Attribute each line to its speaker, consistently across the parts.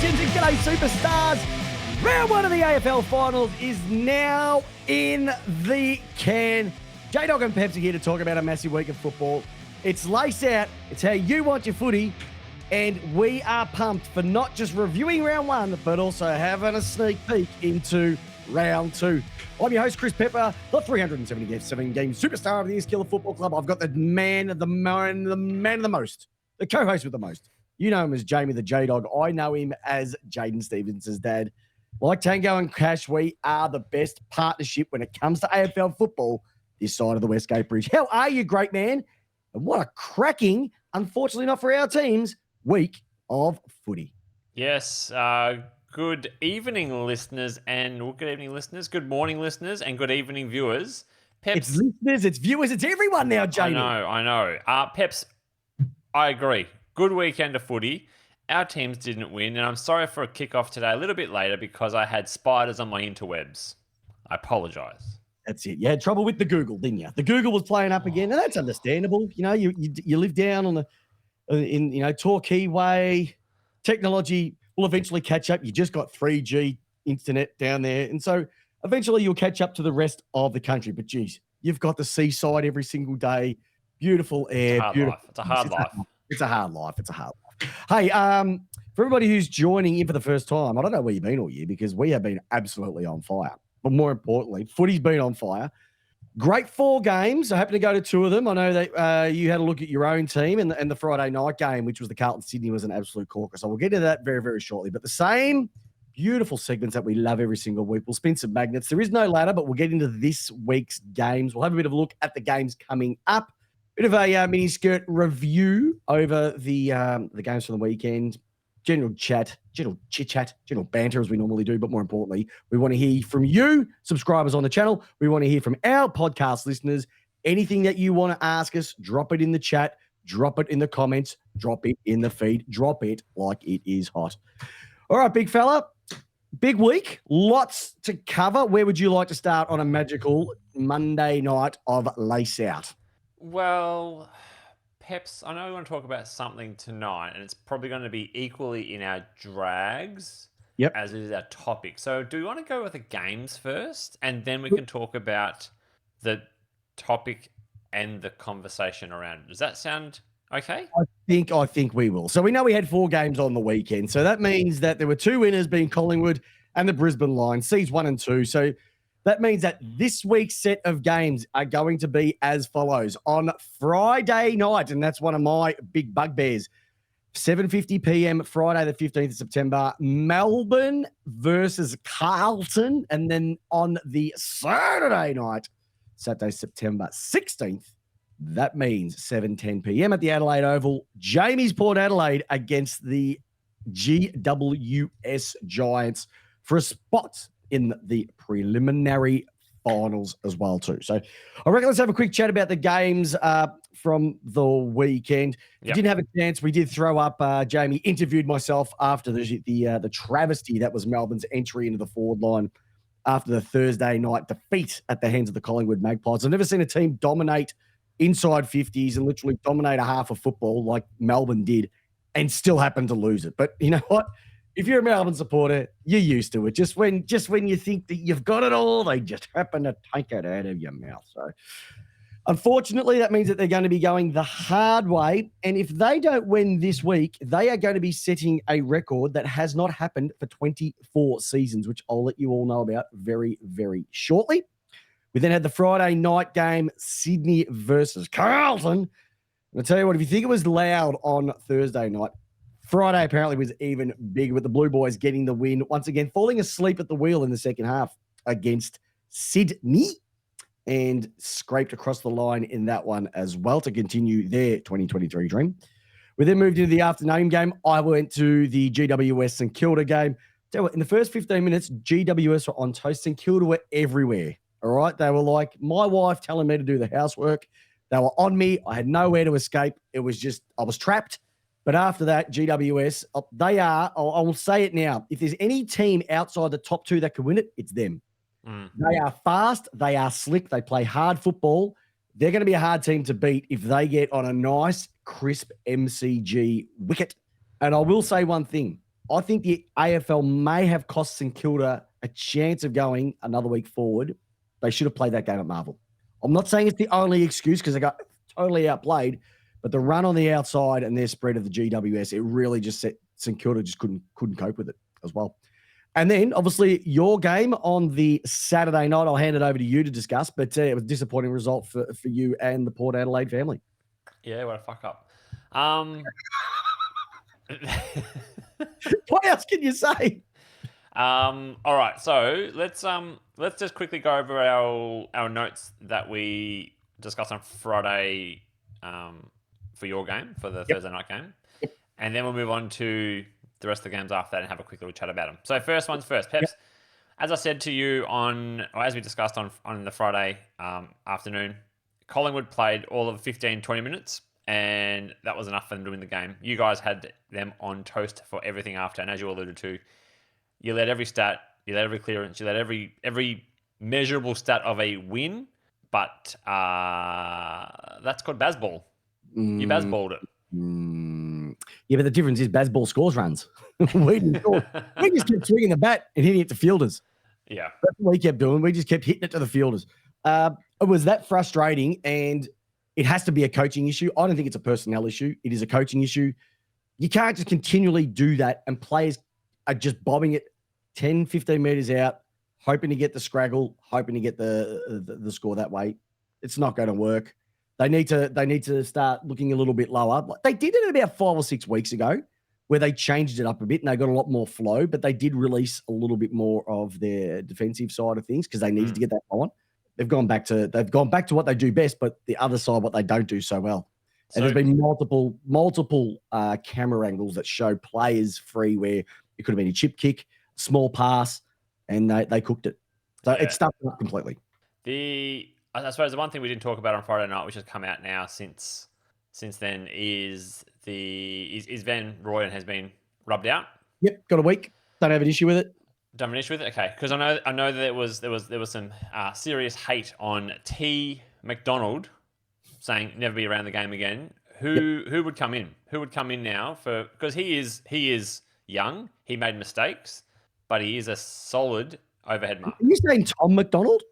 Speaker 1: legends and g'day superstars. Round one of the AFL Finals is now in the can. J-Dog and Peps are here to talk about a massive week of football. It's lace out. It's how you want your footy. And we are pumped for not just reviewing round one, but also having a sneak peek into round two. I'm your host, Chris Pepper, the 377-game superstar of the East Killer Football Club. I've got the man of the most, the co-host with the most. You know him as Jamie the J-Dog. I know him as Jaden Stevens' dad. Like Tango and Cash, we are the best partnership when it comes to AFL football this side of the Westgate Bridge. How are you, great man? And what a cracking, unfortunately not for our teams, week of footy.
Speaker 2: Yes, good evening, listeners, and good evening, listeners. Good morning, listeners, and good evening, viewers. Peps,
Speaker 1: It's listeners, it's viewers, it's everyone now, Jamie.
Speaker 2: I know. Peps, I agree. Good weekend of footy. Our teams didn't win, and I'm sorry for a kickoff today a little bit later because I had spiders on my interwebs. I apologise.
Speaker 1: That's it. You had trouble with the Google, didn't you? The Google was playing up again, and that's understandable. You know, you live down on the Torquay Way. Technology will eventually catch up. You just got 3G internet down there, and so eventually you'll catch up to the rest of the country. But geez, you've got the seaside every single day, beautiful air.
Speaker 2: It's a hard life.
Speaker 1: It's a hard life. Hey, for everybody who's joining in for the first time, I don't know where you've been all year because we have been absolutely on fire. But more importantly, footy's been on fire. Great 4 games. I happen to go to 2 of them. I know that you had a look at your own team and the Friday night game, which was the Carlton-Sydney, was an absolute corker. So we'll get to that very, very shortly. But the same beautiful segments that we love every single week. We'll spin some magnets. There is no ladder, but we'll get into this week's games. We'll have a bit of a look at the games coming up. Bit of a mini skirt review over the games from the weekend. General chat, general chit-chat, general banter as we normally do. But more importantly, we want to hear from you, subscribers on the channel. We want to hear from our podcast listeners. Anything that you want to ask us, drop it in the chat, drop it in the comments, drop it in the feed, drop it like it is hot. All right, big fella, big week, lots to cover. Where would you like to start on a magical Monday night of lace out?
Speaker 2: Well, Peps, I know we want to talk about something tonight, and it's probably going to be equally in our drags as it is our topic. So do we want to go with the games first, and then we can talk about the topic and the conversation around it? Does that sound okay?
Speaker 1: I think we will. So we know we had 4 games on the weekend. So that means that there were 2 winners being Collingwood and the Brisbane Lions, Seeds 1 and 2. So that means that this week's set of games are going to be as follows. On Friday night, and that's one of my big bugbears, 7:50 p.m. Friday the 15th of September, Melbourne versus Carlton. And then on the Saturday night, Saturday, September 16th, that means 7:10 p.m. at the Adelaide Oval, Jamie's Port Adelaide against the GWS Giants for a spot in the preliminary finals as well too. So I reckon let's have a quick chat about the games from the weekend. If you didn't have a chance, we did throw up, Jamie interviewed myself after the travesty that was Melbourne's entry into the forward line after the Thursday night defeat at the hands of the Collingwood Magpies. I've never seen a team dominate inside 50s and literally dominate a half of football like Melbourne did and still happen to lose it. But you know what? If you're a Melbourne supporter, you're used to it. Just when you think that you've got it all, they just happen to take it out of your mouth. So, unfortunately, that means that they're going to be going the hard way. And if they don't win this week, they are going to be setting a record that has not happened for 24 seasons, which I'll let you all know about very, very shortly. We then had the Friday night game, Sydney versus Carlton. I'll tell you what, if you think it was loud on Thursday night, Friday apparently was even bigger with the Blue Boys getting the win, once again falling asleep at the wheel in the second half against Sydney and scraped across the line in that one as well to continue their 2023 dream. We then moved into the afternoon game. I went to the GWS St Kilda game. Tell you what, in the first 15 minutes, GWS were on toast. St Kilda were everywhere, all right? They were like my wife telling me to do the housework. They were on me. I had nowhere to escape. It was just, I was trapped. But after that, GWS, they are, I will say it now, if there's any team outside the top 2 that can win it, it's them. They are fast. They are slick. They play hard football. They're going to be a hard team to beat if they get on a nice, crisp MCG wicket. And I will say one thing. I think the AFL may have cost St Kilda a chance of going another week forward. They should have played that game at Marvel. I'm not saying it's the only excuse because they got totally outplayed, but the run on the outside and their spread of the GWS, it really just set St Kilda just couldn't cope with it as well. And then, obviously, your game on the Saturday night, I'll hand it over to you to discuss, but it was a disappointing result for you and the Port Adelaide family.
Speaker 2: Yeah, what a fuck up.
Speaker 1: What else can you say?
Speaker 2: All right, so let's just quickly go over our notes that we discussed on Friday for your game, for the Thursday night game. And then we'll move on to the rest of the games after that and have a quick little chat about them. So first one's first. Peps, as I said to you as we discussed on the Friday afternoon, Collingwood played all of 15, 20 minutes, and that was enough for them to win the game. You guys had them on toast for everything after, and as you alluded to, you led every stat, you led every clearance, you led every measurable stat of a win, but that's called Bazball. You Bazballed it.
Speaker 1: Yeah, but the difference is Bazball scores runs. we just kept swinging the bat and hitting it to fielders.
Speaker 2: Yeah.
Speaker 1: That's what we kept doing. We just kept hitting it to the fielders. It was that frustrating, and it has to be a coaching issue. I don't think it's a personnel issue. It is a coaching issue. You can't just continually do that, and players are just bobbing it 10, 15 metres out, hoping to get the scraggle, hoping to get the score that way. It's not going to work. They need to start looking a little bit lower. They did it about 5 or 6 weeks ago, where they changed it up a bit and they got a lot more flow, but they did release a little bit more of their defensive side of things because they needed to get that on. They've gone back to what they do best, but the other side, what they don't do so well. And there's been multiple camera angles that show players free where it could have been a chip kick, small pass, and they cooked it. So it's stuffed up completely.
Speaker 2: I suppose the one thing we didn't talk about on Friday night, which has come out now since then, is Van Royen has been rubbed out.
Speaker 1: Yep, got a week. Don't have an issue with it.
Speaker 2: Don't have an issue with it. Okay, because I know that there was some serious hate on T McDonald saying never be around the game again. Who would come in? Who would come in now because he is young. He made mistakes, but he is a solid overhead mark.
Speaker 1: Are you saying Tom McDonald?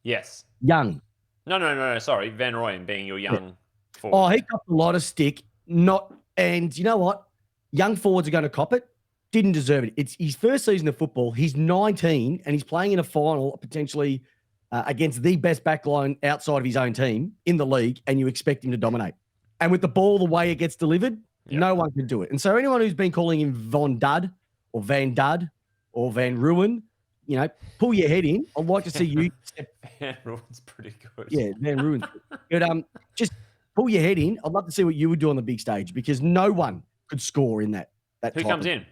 Speaker 2: Yes.
Speaker 1: Young.
Speaker 2: No. Sorry, Van Royen being your young forward.
Speaker 1: Oh, he got a lot of stick. And you know what? Young forwards are going to cop it. Didn't deserve it. It's his first season of football. He's 19 and he's playing in a final potentially against the best backline outside of his own team in the league, and you expect him to dominate. And with the ball the way it gets delivered, no one can do it. And so anyone who's been calling him Von Dud or Van Dud or Van Ruin, pull your head in. I'd like to see you.
Speaker 2: Van Ruin's pretty good.
Speaker 1: Yeah, Van Ruin's good. But just pull your head in. I'd love to see what you would do on the big stage because no one could score in that.
Speaker 2: Who comes in?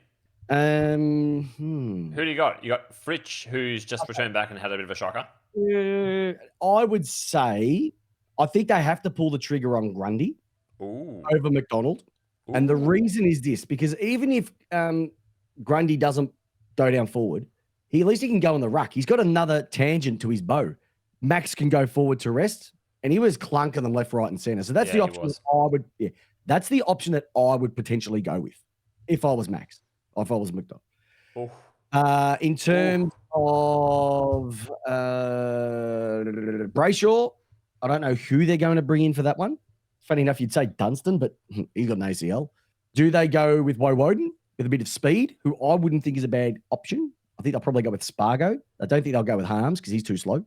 Speaker 2: Who do you got? You got Fritsch, who's just returned back and had a bit of a shocker.
Speaker 1: I would say I think they have to pull the trigger on Grundy over McDonald. Ooh. And the reason is this, because even if Grundy doesn't go down forward, at least he can go on the ruck. He's got another tangent to his bow. Max can go forward to rest, and he was clunking them left, right, and center. So that's the option that I would. Yeah, that's the option that I would potentially go with if I was Max, or if I was McDonald. In terms of Brayshaw, I don't know who they're going to bring in for that one. Funny enough, you'd say Dunstan, but he's got an ACL. Do they go with Woden with a bit of speed, who I wouldn't think is a bad option? I think they'll probably go with Spargo. I don't think they'll go with Harms because he's too slow.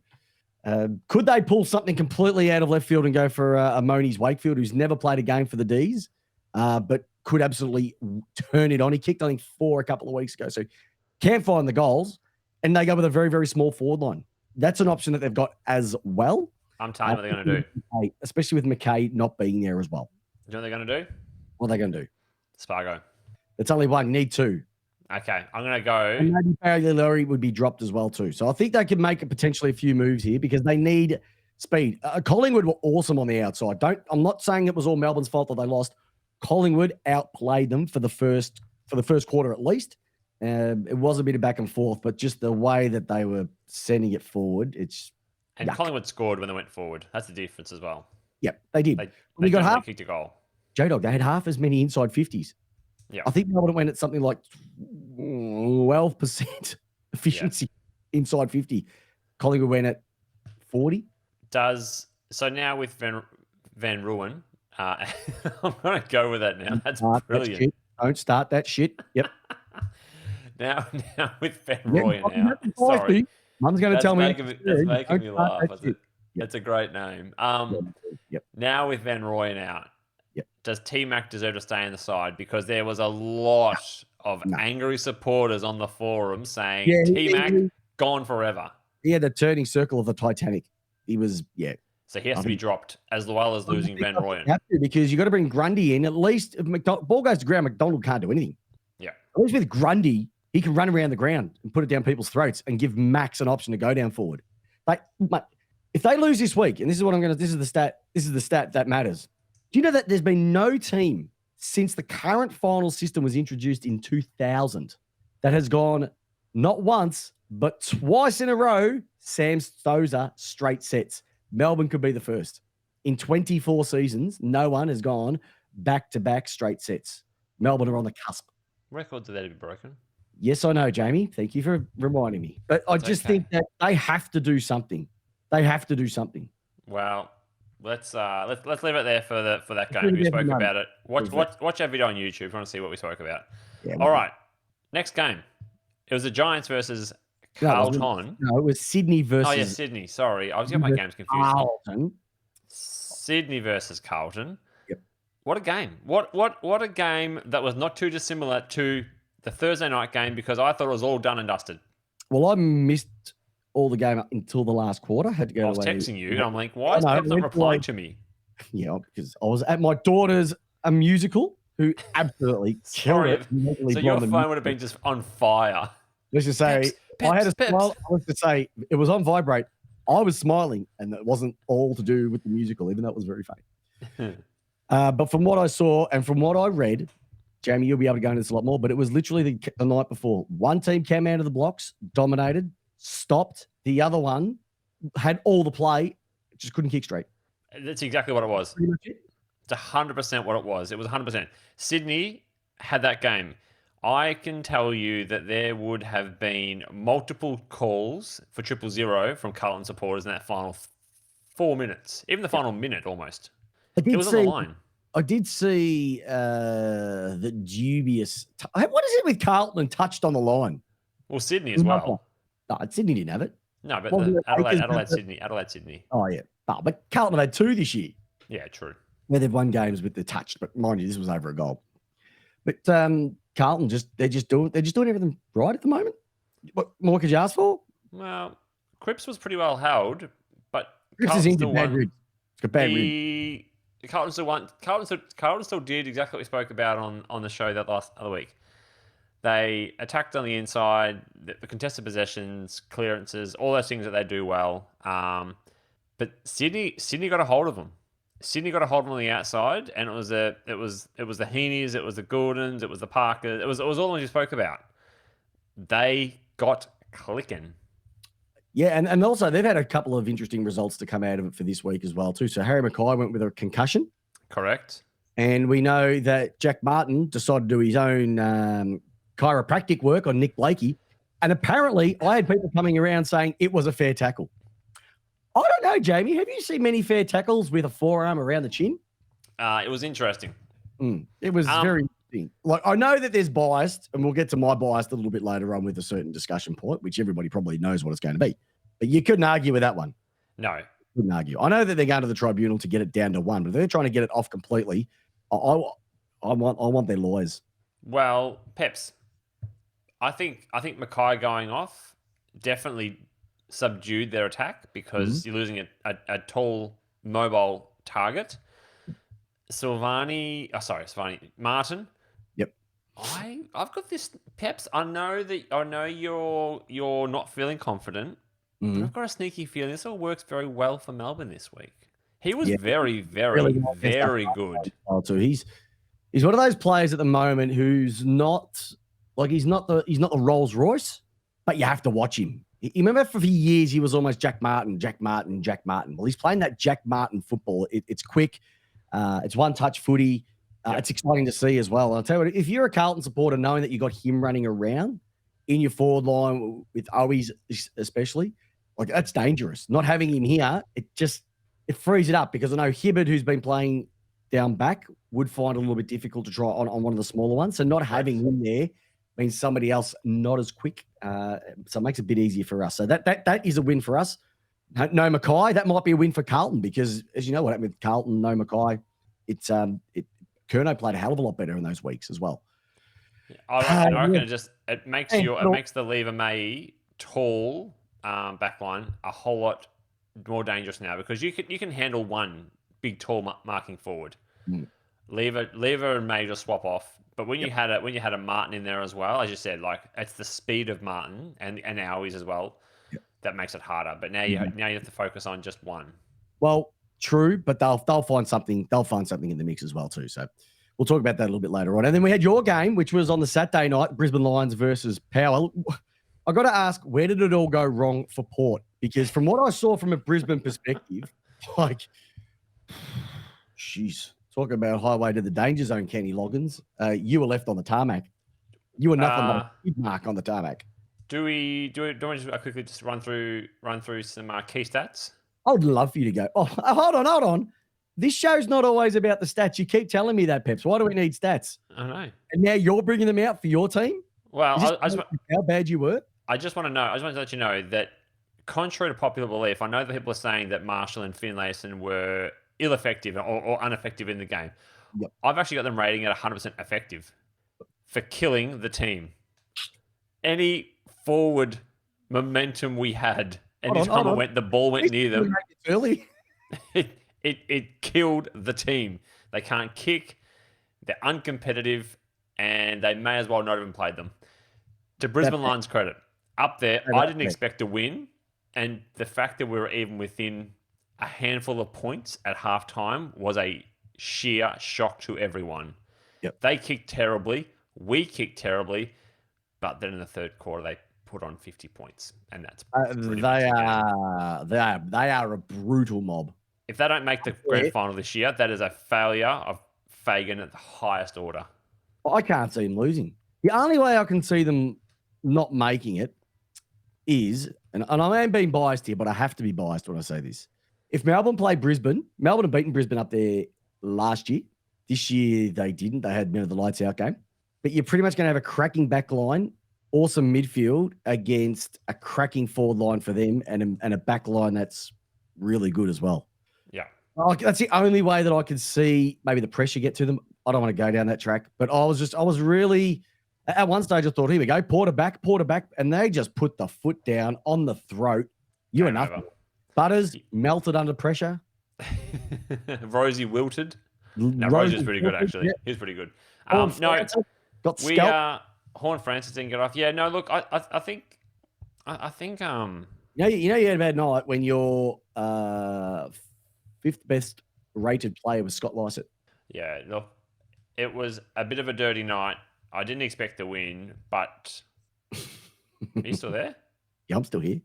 Speaker 1: Could they pull something completely out of left field and go for a Monies Wakefield, who's never played a game for the Ds, but could absolutely turn it on? He kicked, I think, 4 a couple of weeks ago. So can't find the goals, and they go with a very, very small forward line. That's an option that they've got as well.
Speaker 2: I'm telling you what they're going to
Speaker 1: do. Especially with McKay not being there as well.
Speaker 2: Do you know what they're going to do?
Speaker 1: What are they going to do?
Speaker 2: Spargo.
Speaker 1: It's only one. You need 2.
Speaker 2: Okay, I'm going to go.
Speaker 1: And maybe Barry Laurie would be dropped as well too. So I think they could make potentially a few moves here because they need speed. Collingwood were awesome on the outside. I'm not saying it was all Melbourne's fault that they lost. Collingwood outplayed them for the first quarter at least. It was a bit of back and forth, but just the way that they were sending it forward, it's
Speaker 2: and yuck. Collingwood scored when they went forward. That's the difference as well.
Speaker 1: Yep, they did.
Speaker 2: They got half kicked a goal.
Speaker 1: J-Dog, they had half as many inside 50s.
Speaker 2: Yeah,
Speaker 1: I think Melbourne went at something like 12% efficiency inside 50. Collingwood went at 40.
Speaker 2: So now with Van Rooyen, I'm going to go with that now. That's brilliant.
Speaker 1: Don't start that shit. Yep.
Speaker 2: now with Van Rooyen out.
Speaker 1: Sorry. Mum's going to tell me.
Speaker 2: That's making me laugh. That's a great name. Now with Van Rooyen out, does T-Mac deserve to stay in the side? Because there was a lot of angry supporters on the forum saying T-Mac gone forever.
Speaker 1: He had the turning circle of the Titanic. He was,
Speaker 2: So he has to be dropped as well as losing Van Rooyen.
Speaker 1: Because you got to bring Grundy in. At least if ball goes to ground, McDonald can't do anything.
Speaker 2: Yeah.
Speaker 1: At least with Grundy, he can run around the ground and put it down people's throats and give Max an option to go down forward. Like, if they lose this week, and this is the stat that matters. Do you know that there's been no team since the current final system was introduced in 2000 that has gone not once, but twice in a row, Sam Stosur straight sets? Melbourne could be the first. In 24 seasons, no one has gone back-to-back straight sets. Melbourne are on the cusp.
Speaker 2: Records are there to be broken.
Speaker 1: Yes, I know, Jamie. Thank you for reminding me. But I just think that they have to do something. They have to do something.
Speaker 2: Well, let's leave it there for that game. We spoke about it. Watch our video on YouTube if you want to see what we spoke about. Yeah, all right. Next game. It was the Giants versus Carlton.
Speaker 1: No, it was Sydney versus...
Speaker 2: Oh, yeah, Sydney. Sorry. I was getting my games confused.
Speaker 1: Carlton.
Speaker 2: Sydney versus Carlton.
Speaker 1: Yep.
Speaker 2: What a game. What a game that was not too dissimilar to the Thursday night game, because I thought it was all done and dusted.
Speaker 1: Well, I missed all the game up until the last quarter. Had to go.
Speaker 2: I was texting you, and I'm like, why is Peps not replying to me?
Speaker 1: Yeah, because I was at my daughter's musical, who absolutely killed it.
Speaker 2: So your phone would have been just on fire.
Speaker 1: Let's just say I had a smile. I was to say it was on vibrate. I was smiling, and it wasn't all to do with the musical, even though it was very funny. But from what I saw and from what I read, Jamie, you'll be able to go into this a lot more, but it was literally the night before. One team came out of the blocks, dominated, stopped. The other one had all the play, just couldn't kick straight.
Speaker 2: That's exactly what it was.
Speaker 1: Pretty much it.
Speaker 2: It's 100% what it was. It was 100%. Sydney had that game. I can tell you that there would have been multiple calls for 000 from Carlton supporters in that final 4 minutes, even the final minute almost. It was on the line.
Speaker 1: I did see the dubious... what is it with Carlton and touched on the line?
Speaker 2: Well, Sydney as well.
Speaker 1: No, Sydney didn't have it.
Speaker 2: No, but Adelaide, Sydney.
Speaker 1: Oh, yeah. No, but Carlton had 2 this year.
Speaker 2: Yeah, true.
Speaker 1: Where they've won games with the touch, but mind you, this was over a goal. But Carlton they're just doing everything right at the moment. What more could you ask for?
Speaker 2: Well, Cripps was pretty well held, but
Speaker 1: Cripps is into bad ribs. It's got bad ribs.
Speaker 2: Carlton still won. Carlton still did exactly what we spoke about on the show that other week. They attacked on the inside, the contested possessions, clearances, all those things that they do well. But Sydney got a hold of them. Sydney got a hold of them on the outside, and it was the Heenies, it was the Gordons, it was the Parkers, it was all the ones you spoke about. They got clicking.
Speaker 1: Yeah, and also they've had a couple of interesting results to come out of it for this week as well too. So Harry Mackay went with a concussion.
Speaker 2: Correct.
Speaker 1: And we know that Jack Martin decided to do his own chiropractic work on Nick Blakey. And apparently I had people coming around saying it was a fair tackle. I don't know, Jamie. Have you seen many fair tackles with a forearm around the chin?
Speaker 2: It was interesting.
Speaker 1: It was very interesting. Like, I know that there's bias, and we'll get to my bias a little bit later on with a certain discussion point, which everybody probably knows what it's going to be. But you couldn't argue with that one.
Speaker 2: No.
Speaker 1: Couldn't argue. I know that they're going to the tribunal to get it down to 1, but if they're trying to get it off completely, I want their lawyers.
Speaker 2: Well, Peps, I think Mackay going off definitely subdued their attack because you're losing a tall, mobile target. Martin.
Speaker 1: Yep.
Speaker 2: I've got this, Peps. I know you're not feeling confident. But I've got a sneaky feeling this all works very well for Melbourne this week. He was very, very, very good.
Speaker 1: So he's one of those players at the moment who's not like he's not the Rolls Royce, but you have to watch him. You remember for years he was almost Jack Martin. Well, he's playing that Jack Martin football. It's quick. It's one-touch footy. It's exciting to see as well. And I'll tell you what, if you're a Carlton supporter, knowing that you got him running around in your forward line with Owies especially, like that's dangerous. Not having him here, it frees it up because I know Hibbard, who's been playing down back, would find it a little bit difficult to try on one of the smaller ones. So not having him there means somebody else not as quick. So it makes it a bit easier for us. So that is a win for us. No Mackay, that might be a win for Carlton because, as you know, what happened with Carlton, no Mackay, Curnow played a hell of a lot better in those weeks as well.
Speaker 2: I reckon it makes the Lever May tall back line a whole lot more dangerous now because you can handle one big tall marking forward. Lever and May just swap off. But when you had a Martin in there as well, as you said, like it's the speed of Martin and Owies as well that makes it harder. But now you have to focus on just one.
Speaker 1: Well, true, but they'll find something. They'll find something in the mix as well too. So we'll talk about that a little bit later on. And then we had your game, which was on the Saturday night, Brisbane Lions versus Power. I got to ask, where did it all go wrong for Port? Because from what I saw from a Brisbane perspective, like, jeez, talking about highway to the danger zone, Kenny Loggins. You were left on the tarmac. You were nothing but a big mark on the tarmac.
Speaker 2: Do we quickly just run through some key stats?
Speaker 1: I would love for you to go. Oh, hold on. This show's not always about the stats. You keep telling me that, Peps. Why do we need stats?
Speaker 2: I know.
Speaker 1: And now you're bringing them out for your team?
Speaker 2: Well,
Speaker 1: how bad you were?
Speaker 2: I just want to let you know that, contrary to popular belief, I know that people are saying that Marshall and Finlayson were ineffective or ineffective in the game.
Speaker 1: Yep.
Speaker 2: I've actually got them rating at 100% effective for killing the team. Any forward momentum we had, anytime the ball went near them,
Speaker 1: early.
Speaker 2: it killed the team. They can't kick, they're uncompetitive, and they may as well not even played them. To Brisbane Lions' credit, up there, I didn't expect to win, and the fact that we were even within a handful of points at halftime was a sheer shock to everyone.
Speaker 1: Yep.
Speaker 2: They kicked terribly, we kicked terribly, but then in the third quarter they put on 50 points, and that's
Speaker 1: they are a brutal mob.
Speaker 2: If they don't make the grand final this year, that is a failure of Fagan at the highest order.
Speaker 1: I can't see them losing. The only way I can see them not making it is, and I am being biased here, but I have to be biased when I say this. If Melbourne play Brisbane, Melbourne have beaten Brisbane up there last year. This year they didn't. They had the lights out game. But you're pretty much going to have a cracking back line, awesome midfield against a cracking forward line for them and a back line that's really good as well.
Speaker 2: Yeah.
Speaker 1: That's the only way that I could see maybe the pressure get to them. I don't want to go down that track. But I was really, at one stage I thought, here we go, Porter back. And they just put the foot down on the throat. You are nothing. Butters melted under pressure.
Speaker 2: Rosie wilted. No, Rosie's pretty good, actually. Yeah. He's pretty good.
Speaker 1: Got scalped.
Speaker 2: Horn Francis didn't get off. Yeah, no, look, I think
Speaker 1: you had a bad night when your fifth best rated player was Scott Lycett.
Speaker 2: Yeah, look, it was a bit of a dirty night. I didn't expect to win, but are you still there?
Speaker 1: Yeah, I'm still here.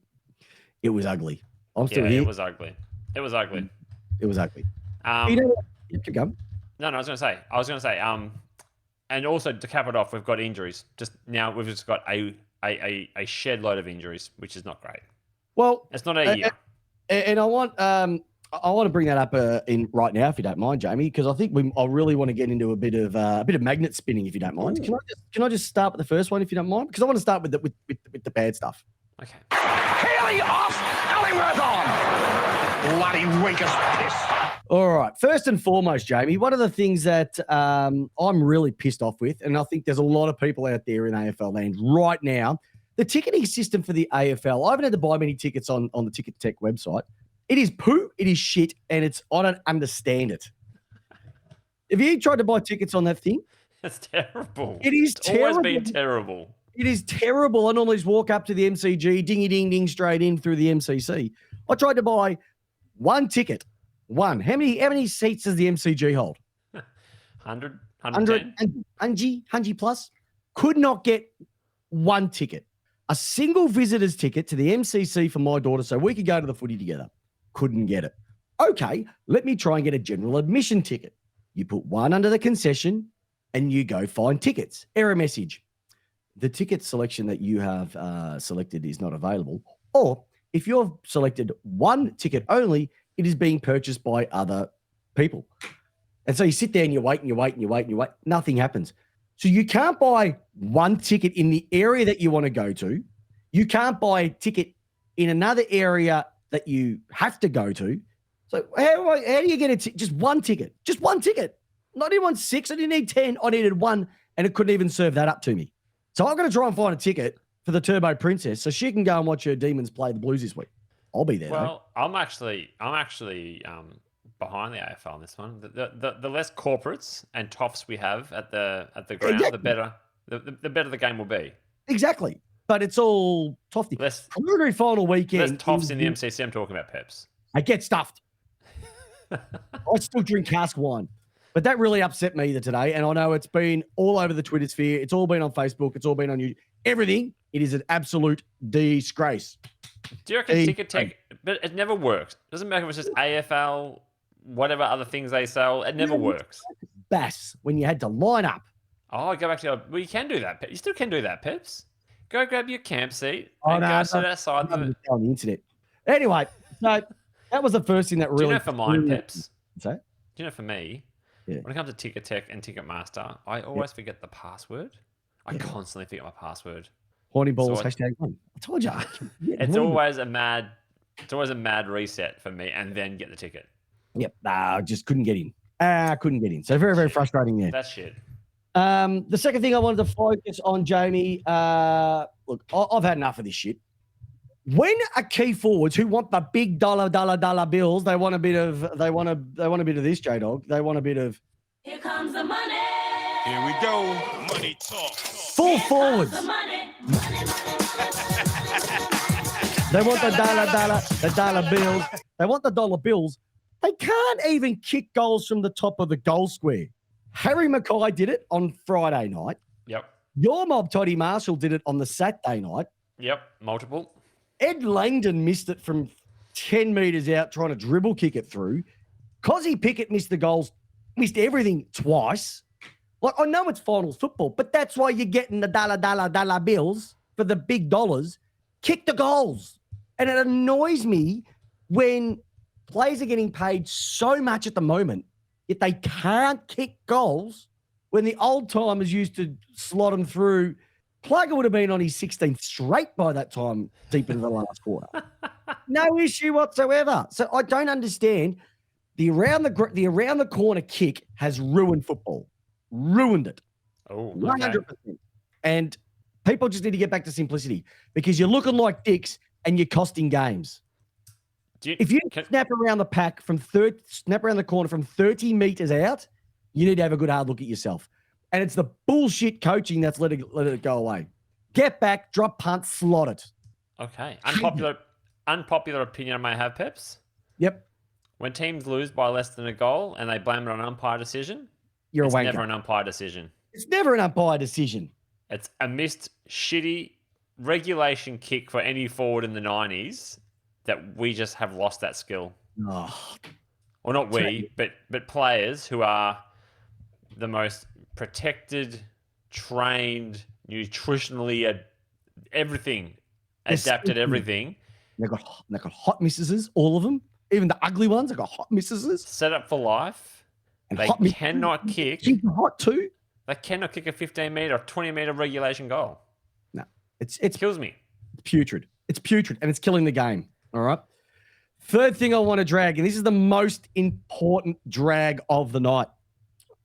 Speaker 1: It was ugly. I'm still here.
Speaker 2: It was ugly.
Speaker 1: It was ugly. Keep going.
Speaker 2: No, I was going to say, and also to cap it off, we've got injuries. We've just got a shed load of injuries, which is not great.
Speaker 1: Well,
Speaker 2: it's not a year.
Speaker 1: And I want to bring that up in right now, if you don't mind, Jamie, because I think I really want to get into a bit of magnet spinning, if you don't mind. Can I just start with the first one, if you don't mind? Because I want to start with the bad stuff.
Speaker 2: Okay.
Speaker 3: Haley off, Ellingworth on. Bloody weakest piss.
Speaker 1: All right. First and foremost, Jamie, one of the things that I'm really pissed off with, and I think there's a lot of people out there in AFL land right now, the ticketing system for the AFL. I haven't had to buy many tickets on the Ticket Tech website. It is poo, it is shit, and I don't understand it. Have you tried to buy tickets on that thing?
Speaker 2: It's terrible.
Speaker 1: It is terrible.
Speaker 2: Always been terrible.
Speaker 1: It is terrible. I normally just walk up to the MCG, dingy ding ding straight in through the MCC. I tried to buy one ticket. One. How many seats does the MCG hold?
Speaker 2: 100, 110?
Speaker 1: 100 plus. Could not get one ticket. A single visitor's ticket to the MCC for my daughter so we could go to the footy together. Couldn't get it. Okay, let me try and get a general admission ticket. You put one under the concession and you go find tickets. Error message. The ticket selection that you have selected is not available. Or if you've selected one ticket only, it is being purchased by other people. And so you sit there and you wait and you wait and you wait and you wait. Nothing happens. So you can't buy one ticket in the area that you want to go to. You can't buy a ticket in another area that you have to go to. So how do you get just one ticket? Just one ticket. Not even 6. I didn't need 10. I needed one, and it couldn't even serve that up to me. So I'm going to try and find a ticket for the Turbo Princess so she can go and watch her Demons play the Blues this week. I'll be there.
Speaker 2: Well, though. I'm actually behind the AFL on this one. The less corporates and toffs we have at the ground, exactly. the better the game will be.
Speaker 1: Exactly. But it's all toffy. Preliminary final weekend.
Speaker 2: Less toffs in the MCC. I'm talking about Peps.
Speaker 1: I get stuffed. I still drink cask wine. But that really upset me today. And I know it's been all over the Twitter sphere. It's all been on Facebook. It's all been on YouTube. Everything. It is an absolute disgrace.
Speaker 2: Do you reckon ticket tech? But it never works. It doesn't matter if it's just AFL, whatever other things they sell. It never works.
Speaker 1: Bass, when you had to line up.
Speaker 2: Oh, go back to well, you can do that. You still can do that, Peps. Go grab your camp seat and go sit outside
Speaker 1: on the internet. Anyway, so that was the first thing that really.
Speaker 2: Do you know for mine, Peps?
Speaker 1: So?
Speaker 2: Do you know for me? Yeah. When it comes to Ticket Tech and Ticketmaster, I always forget the password. I constantly forget my password.
Speaker 1: Horny balls, #1. I told you.
Speaker 2: It's always a mad reset for me and then get the ticket.
Speaker 1: Yep. I just couldn't get in. Couldn't get in. So very, very frustrating there.
Speaker 2: That's shit.
Speaker 1: The second thing I wanted to focus on, Jamie, look, I've had enough of this shit. When a key forwards who want the big dollar bills, they want a bit of this, J-Dog. They want a bit of
Speaker 4: here comes the money.
Speaker 5: Here we go. Money talk.
Speaker 1: Full forwards. They want the dollar bills. They want the dollar bills. They can't even kick goals from the top of the goal square. Harry Mackay did it on Friday night.
Speaker 2: Yep.
Speaker 1: Your mob, Toddy Marshall, did it on the Saturday night.
Speaker 2: Yep. Multiple.
Speaker 1: Ed Langdon missed it from 10 metres out trying to dribble kick it through. Cozzy Pickett missed the goals, missed everything twice. Like, I know it's finals football, but that's why you're getting the dollar bills for the big dollars. Kick the goals. And it annoys me when players are getting paid so much at the moment, yet they can't kick goals when the old timers used to slot them through. Plugger would have been on his 16th straight by that time, deep into the last quarter. No issue whatsoever. So I don't understand. The around the corner kick has ruined football. Ruined it.
Speaker 2: Oh,
Speaker 1: 100%. And people just need to get back to simplicity because you're looking like dicks and you're costing games. If you snap around the corner from 30 meters out, you need to have a good hard look at yourself. And it's the bullshit coaching that's let it go away. Get back, drop punt, slot it.
Speaker 2: Okay. Unpopular opinion I may have, Peps.
Speaker 1: Yep.
Speaker 2: When teams lose by less than a goal and they blame it on an umpire decision, it's never an umpire decision.
Speaker 1: It's never an umpire decision.
Speaker 2: It's a missed, shitty regulation kick for any forward in the 90s that we just have lost that skill.
Speaker 1: Oh.
Speaker 2: Or not we, but players who are the most protected, trained, nutritionally, everything, adapted everything.
Speaker 1: They've got hot missuses, all of them. Even the ugly ones, they've got hot missuses.
Speaker 2: Set up for life.
Speaker 1: And
Speaker 2: they cannot kick.
Speaker 1: Hot too.
Speaker 2: They cannot kick a 15-meter or 20-meter regulation goal.
Speaker 1: No. It
Speaker 2: kills me.
Speaker 1: It's putrid. It's putrid, and it's killing the game. All right? Third thing I want to drag, and this is the most important drag of the night.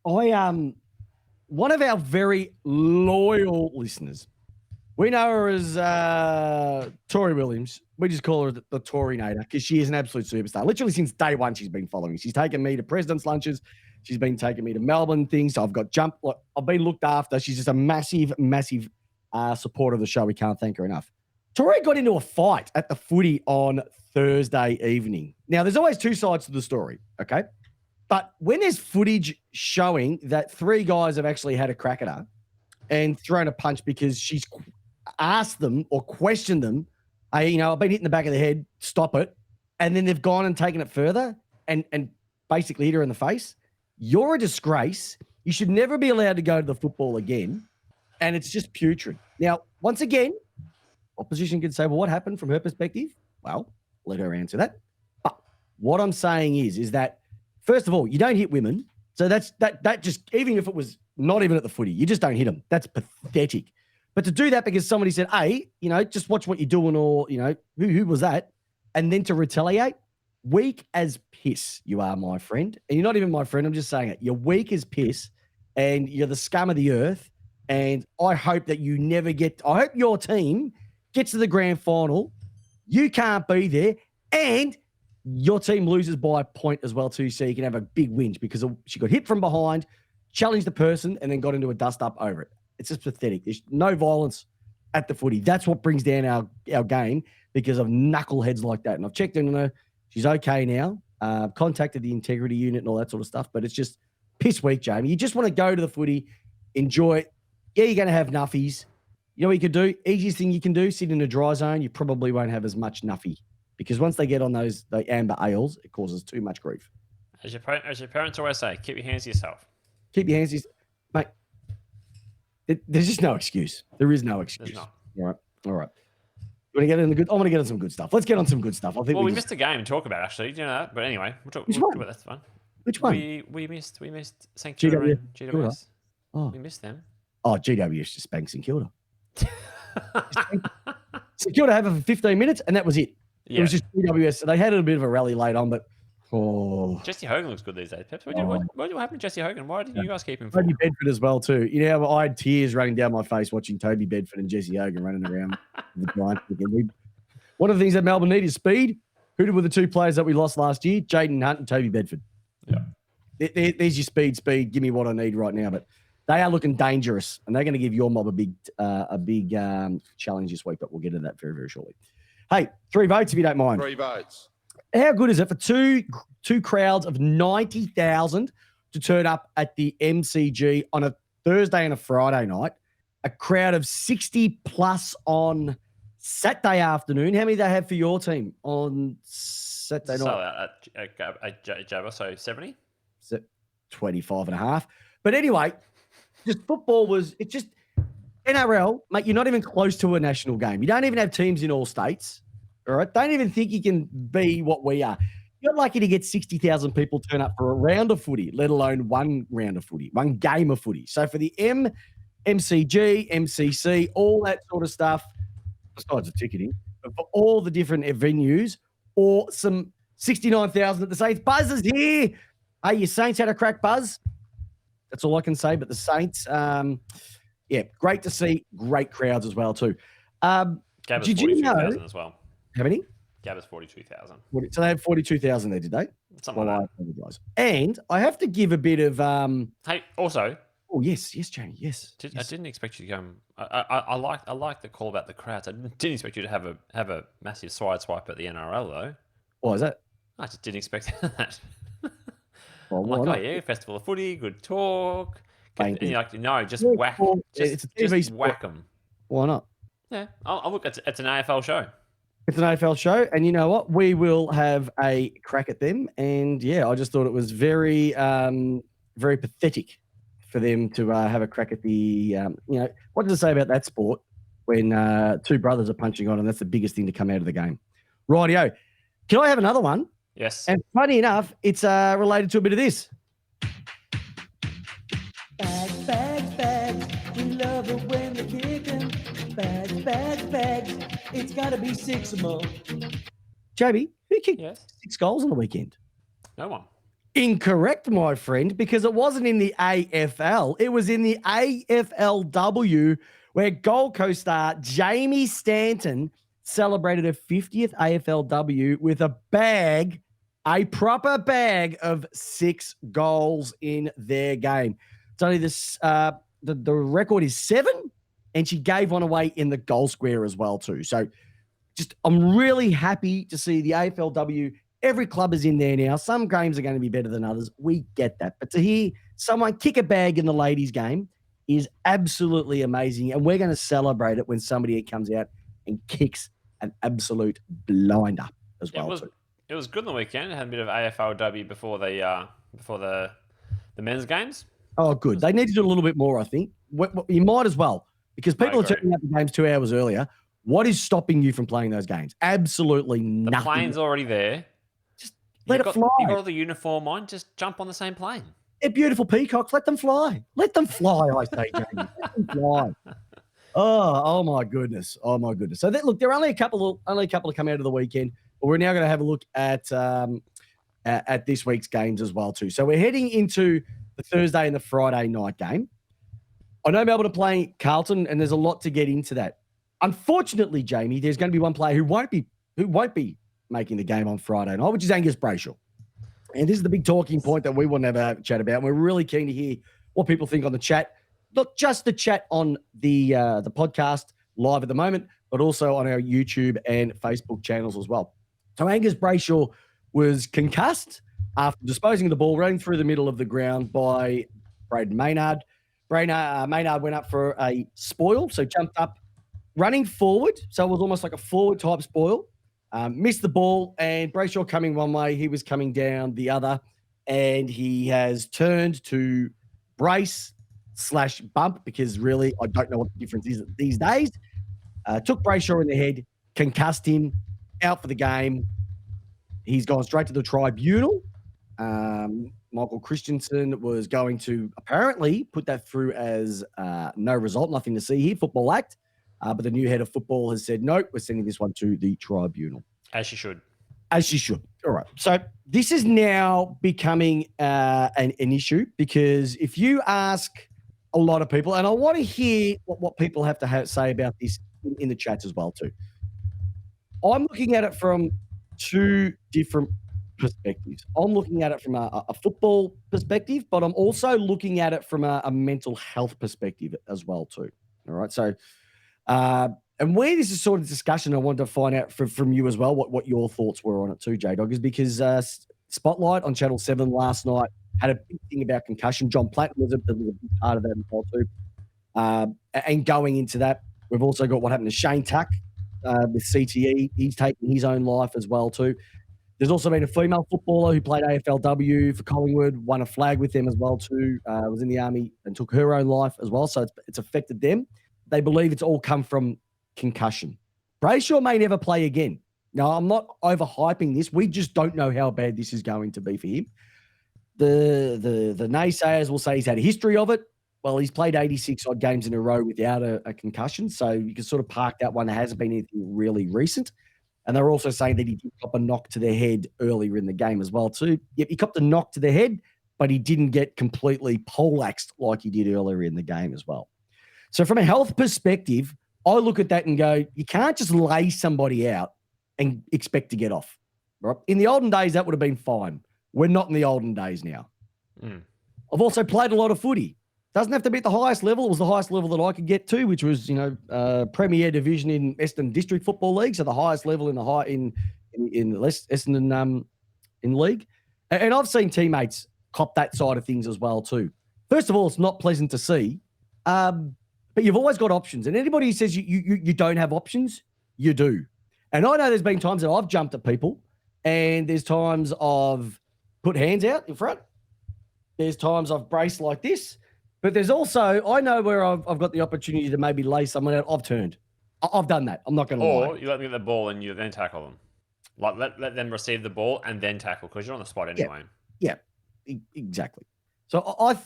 Speaker 1: One of our very loyal listeners, we know her as Tori Williams. We just call her the Torinator because she is an absolute superstar. Literally since day one, she's been following me. She's taken me to president's lunches. She's been taking me to Melbourne things. So I've been looked after. She's just a massive, massive supporter of the show. We can't thank her enough. Tori got into a fight at the footy on Thursday evening. Now, there's always two sides to the story, okay? But when there's footage showing that three guys have actually had a crack at her and thrown a punch because she's asked them or questioned them, I've been hit in the back of the head, stop it. And then they've gone and taken it further and basically hit her in the face. You're a disgrace. You should never be allowed to go to the football again. And it's just putrid. Now, once again, opposition can say, well, what happened from her perspective? Well, let her answer that. But what I'm saying is that, first of all, you don't hit women. So that just, even if it was not even at the footy, you just don't hit them. That's pathetic. But to do that because somebody said, hey, just watch what you're doing, or, who was that? And then to retaliate, weak as piss you are, my friend. And you're not even my friend. I'm just saying it. You're weak as piss, and you're the scum of the earth. And I hope that you never I hope your team gets to the grand final. You can't be there. And your team loses by a point as well, too, so you can have a big whinge because she got hit from behind, challenged the person, and then got into a dust-up over it. It's just pathetic. There's no violence at the footy. That's what brings down our game because of knuckleheads like that. And I've checked in on her. She's okay now. Contacted the integrity unit and all that sort of stuff, but it's just piss weak, Jamie. You just want to go to the footy, enjoy it. Yeah, you're going to have nuffies. You know what you could do? Easiest thing you can do, sit in a dry zone. You probably won't have as much nuffy because once they get on the amber ales, it causes too much grief.
Speaker 2: As your parents always say, keep your hands to yourself.
Speaker 1: Keep your hands to yourself. Mate, there's just no excuse. There is no excuse.
Speaker 2: There's not.
Speaker 1: All right. You want to get in the good? I want to get on some good stuff. Let's get on some good stuff. I think
Speaker 2: we missed a game to talk about, actually. Do you know that? But anyway, we'll talk about that one.
Speaker 1: Which one?
Speaker 2: We missed St Kilda and GWS.
Speaker 1: Oh.
Speaker 2: We missed them.
Speaker 1: Oh, GWS just spanked St Kilda. St Kilda had it for 15 minutes, and that was it. Yeah. It was just GWS. They had a bit of a rally late on, but
Speaker 2: Jesse Hogan looks good these days. Peps, what happened to Jesse Hogan? Why didn't you guys keep him?
Speaker 1: Toby Bedford as well too. I had tears running down my face watching Toby Bedford and Jesse Hogan running around the Giants. One of the things that Melbourne need is speed. Who were the two players that we lost last year? Jaden Hunt and Toby Bedford.
Speaker 2: Yeah,
Speaker 1: there's your speed. Give me what I need right now. But they are looking dangerous, and they're going to give your mob a big challenge this week. But we'll get to that very, very shortly. Hey, 3 votes if you don't mind.
Speaker 5: 3 votes.
Speaker 1: How good is it for two crowds of 90,000 to turn up at the MCG on a Thursday and a Friday night, a crowd of 60 plus on Saturday afternoon? How many do they have for your team on Saturday night?
Speaker 2: At Jabba, so 70?
Speaker 1: 25 and a half. But anyway, just football it's just NRL, mate, you're not even close to a national game. You don't even have teams in all states. All right. Don't even think you can be what we are. You're lucky to get 60,000 people turn up for a round of footy, let alone one round of footy, one game of footy. So for the MCG, MCC, all that sort of stuff, besides the ticketing, but for all the different venues, or some 69,000 at the Saints. Buzz is here. Hey, your Saints had a crack, Buzz. That's all I can say. But the Saints, great to see. Great crowds as well too.
Speaker 2: Gabba's 42,000 as well.
Speaker 1: How many?
Speaker 2: Gabba's 42,000.
Speaker 1: So they had 42,000 there, did they?
Speaker 2: Something like that.
Speaker 1: I apologize. And I have to give a bit of
Speaker 2: Hey, also.
Speaker 1: Oh yes, Jamie, yes.
Speaker 2: I didn't expect you to go. I like the call about the crowds. I didn't expect you to have a massive swipe at the NRL though.
Speaker 1: Why is that?
Speaker 2: I just didn't expect that.
Speaker 1: Well,
Speaker 2: I'm like, yeah, festival of footy, good talk. And you're like, no, just
Speaker 1: yeah,
Speaker 2: whack.
Speaker 1: It's a TV
Speaker 2: just whack them.
Speaker 1: Why not?
Speaker 2: Yeah, I'll look. It's an AFL show.
Speaker 1: It's an AFL show, and you know what? We will have a crack at them. And yeah, I just thought it was very, very pathetic for them to have a crack at the. What does it say about that sport when two brothers are punching on, and that's the biggest thing to come out of the game? Rightio. Can I have another one?
Speaker 2: Yes.
Speaker 1: And funny enough, it's related to a bit of this. Bags, we love it when they're kicking. Bags, it's got to be 6 or more. Jamie, who kicked 6 goals on the weekend?
Speaker 2: No one.
Speaker 1: Incorrect, my friend, because it wasn't in the AFL. It was in the AFLW, where Gold Coast star Jamie Stanton celebrated her 50th AFLW with a proper bag of 6 goals in their game. It's only this, the record is 7, and she gave one away in the goal square as well too. So I'm really happy to see the AFLW. Every club is in there now. Some games are going to be better than others. We get that. But to hear someone kick a bag in the ladies' game is absolutely amazing, and we're going to celebrate it when somebody comes out and kicks an absolute blinder as well.
Speaker 2: It was good on the weekend. It had a bit of AFLW before the The men's games?
Speaker 1: Oh, good. They need to do a little bit more, I think. You might as well, because people are turning up the games 2 hours earlier. What is stopping you from playing those games? Absolutely nothing.
Speaker 2: The plane's already there.
Speaker 1: Just let it fly.
Speaker 2: You've got all the uniform on. Just jump on the same plane.
Speaker 1: They're beautiful peacocks. Let them fly. Let them fly, I say, Jamie. Let them fly. Oh my goodness. Oh my goodness. So look, there are only a couple to come out of the weekend, but we're now going to have a look at this week's games as well too. So we're heading into the Thursday and the Friday night game. I know Melbourne are playing Carlton, and there's a lot to get into that. Unfortunately, Jamie, there's going to be one player who won't be making the game on Friday night, which is Angus Brayshaw. And this is the big talking point that we will never have a chat about. And we're really keen to hear what people think on the chat. Not just the chat on the podcast live at the moment, but also on our YouTube and Facebook channels as well. So Angus Brayshaw was concussed after disposing of the ball, running through the middle of the ground by Braden Maynard. Maynard went up for a spoil, so jumped up, running forward. So it was almost like a forward type spoil. Missed the ball, and Brayshaw coming one way, he was coming down the other, and he has turned to brace/bump, because really I don't know what the difference is these days. Took Brayshaw in the head, concussed him, out for the game. He's gone straight to the tribunal. Michael Christensen was going to apparently put that through as no result, nothing to see here, Football Act. But the new head of football has said, no, we're sending this one to the tribunal.
Speaker 2: As she should.
Speaker 1: As she should. All right. So this is now becoming an issue, because if you ask a lot of people, and I want to hear what people have to say about this in the chats as well too. I'm looking at it from two different perspectives. I'm looking at it from a football perspective, but I'm also looking at it from a mental health perspective as well too. All right. So, and where this is sort of discussion, I wanted to find out from you as well what your thoughts were on it too, J-Dog, is because Spotlight on Channel 7 last night had a big thing about concussion. John Platten was a big part of that as well too. And going into that, we've also got what happened to Shane Tuck with CTE. He's taking his own life as well too. There's also been a female footballer who played AFLW for Collingwood, won a flag with them as well too, was in the army and took her own life as well. So it's affected them. They believe it's all come from concussion. Brayshaw may never play again. Now, I'm not overhyping this. We just don't know how bad this is going to be for him. The naysayers will say he's had a history of it. Well, he's played 86 odd games in a row without a concussion, so you can sort of park that one. There hasn't been anything really recent. And they're also saying that he did cop a knock to the head earlier in the game as well too. Yep, he copped a knock to the head, but he didn't get completely poleaxed like he did earlier in the game as well. So from a health perspective, I look at that and go, you can't just lay somebody out and expect to get off. Right? In the olden days, that would have been fine. We're not in the olden days now. I've also played a lot of footy. Doesn't have to be at the highest level. It was the highest level that I could get to, which was, Premier Division in Essendon District Football League, so the highest level in the Essendon in league. And I've seen teammates cop that side of things as well too. First of all, it's not pleasant to see, but you've always got options. And anybody who says you don't have options, you do. And I know there's been times that I've jumped at people, and there's times I've put hands out in front. There's times I've braced like this. But there's also, I know where I've got the opportunity to maybe lay someone out. I've turned. I've done that. I'm not going to lie.
Speaker 2: Or you let them get the ball and you then tackle them. Like let them receive the ball and then tackle, because you're on the spot anyway.
Speaker 1: Yeah, exactly. So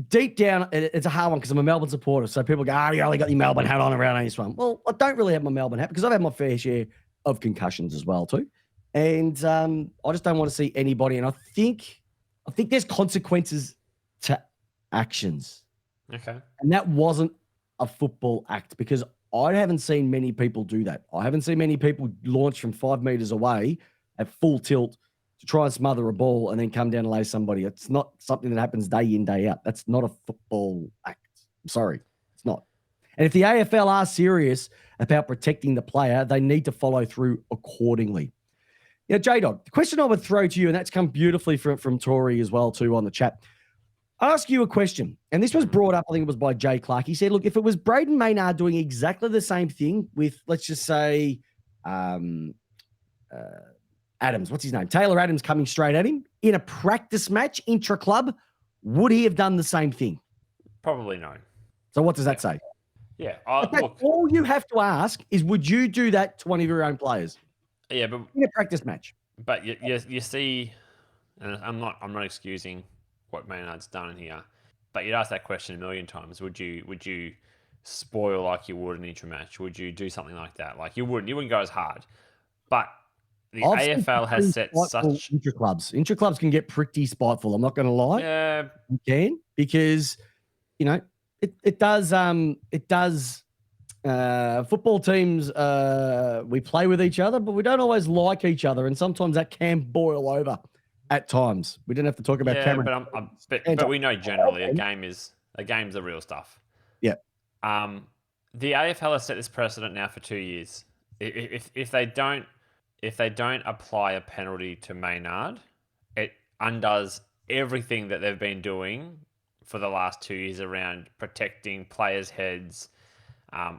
Speaker 1: deep down, it's a hard one because I'm a Melbourne supporter. So people go, you only got your Melbourne hat on around this one. Well, I don't really have my Melbourne hat because I've had my fair share of concussions as well too. And I just don't want to see anybody. And I think there's consequences to actions.
Speaker 2: Okay.
Speaker 1: And that wasn't a football act, because I haven't seen many people do that. I haven't seen many people launch from 5 meters away at full tilt to try and smother a ball and then come down and lay somebody. It's not something that happens day in, day out. That's not a football act. I'm sorry. It's not. And if the AFL are serious about protecting the player, they need to follow through accordingly. Yeah, J-Dog, the question I would throw to you, and that's come beautifully from Tori as well too on the chat. Ask you a question, and this was brought up, I think it was by Jay Clark. He said, look, if it was Braden Maynard doing exactly the same thing with, let's just say, Adams, what's his name? Taylor Adams coming straight at him in a practice match, intra-club, would he have done the same thing?
Speaker 2: Probably no.
Speaker 1: So what does that say?
Speaker 2: Yeah.
Speaker 1: Look, all you have to ask is, would you do that to one of your own players?
Speaker 2: Yeah, but
Speaker 1: in a practice match.
Speaker 2: But you see, and I'm not excusing what Maynard's done here, but you'd ask that question a million times. Would you spoil like you would an intra match? Would you do something like that? Like you wouldn't go as hard. But the AFL has set such
Speaker 1: intra clubs. Intra clubs can get pretty spiteful. I'm not going to lie.
Speaker 2: Yeah,
Speaker 1: you can, because it does. Football teams, we play with each other, but we don't always like each other, and sometimes that can boil over at times. We don't have to talk about camera.
Speaker 2: But we know generally a game's the real stuff.
Speaker 1: Yeah.
Speaker 2: The AFL has set this precedent now for 2 years. If they don't apply a penalty to Maynard, it undoes everything that they've been doing for the last 2 years around protecting players' heads.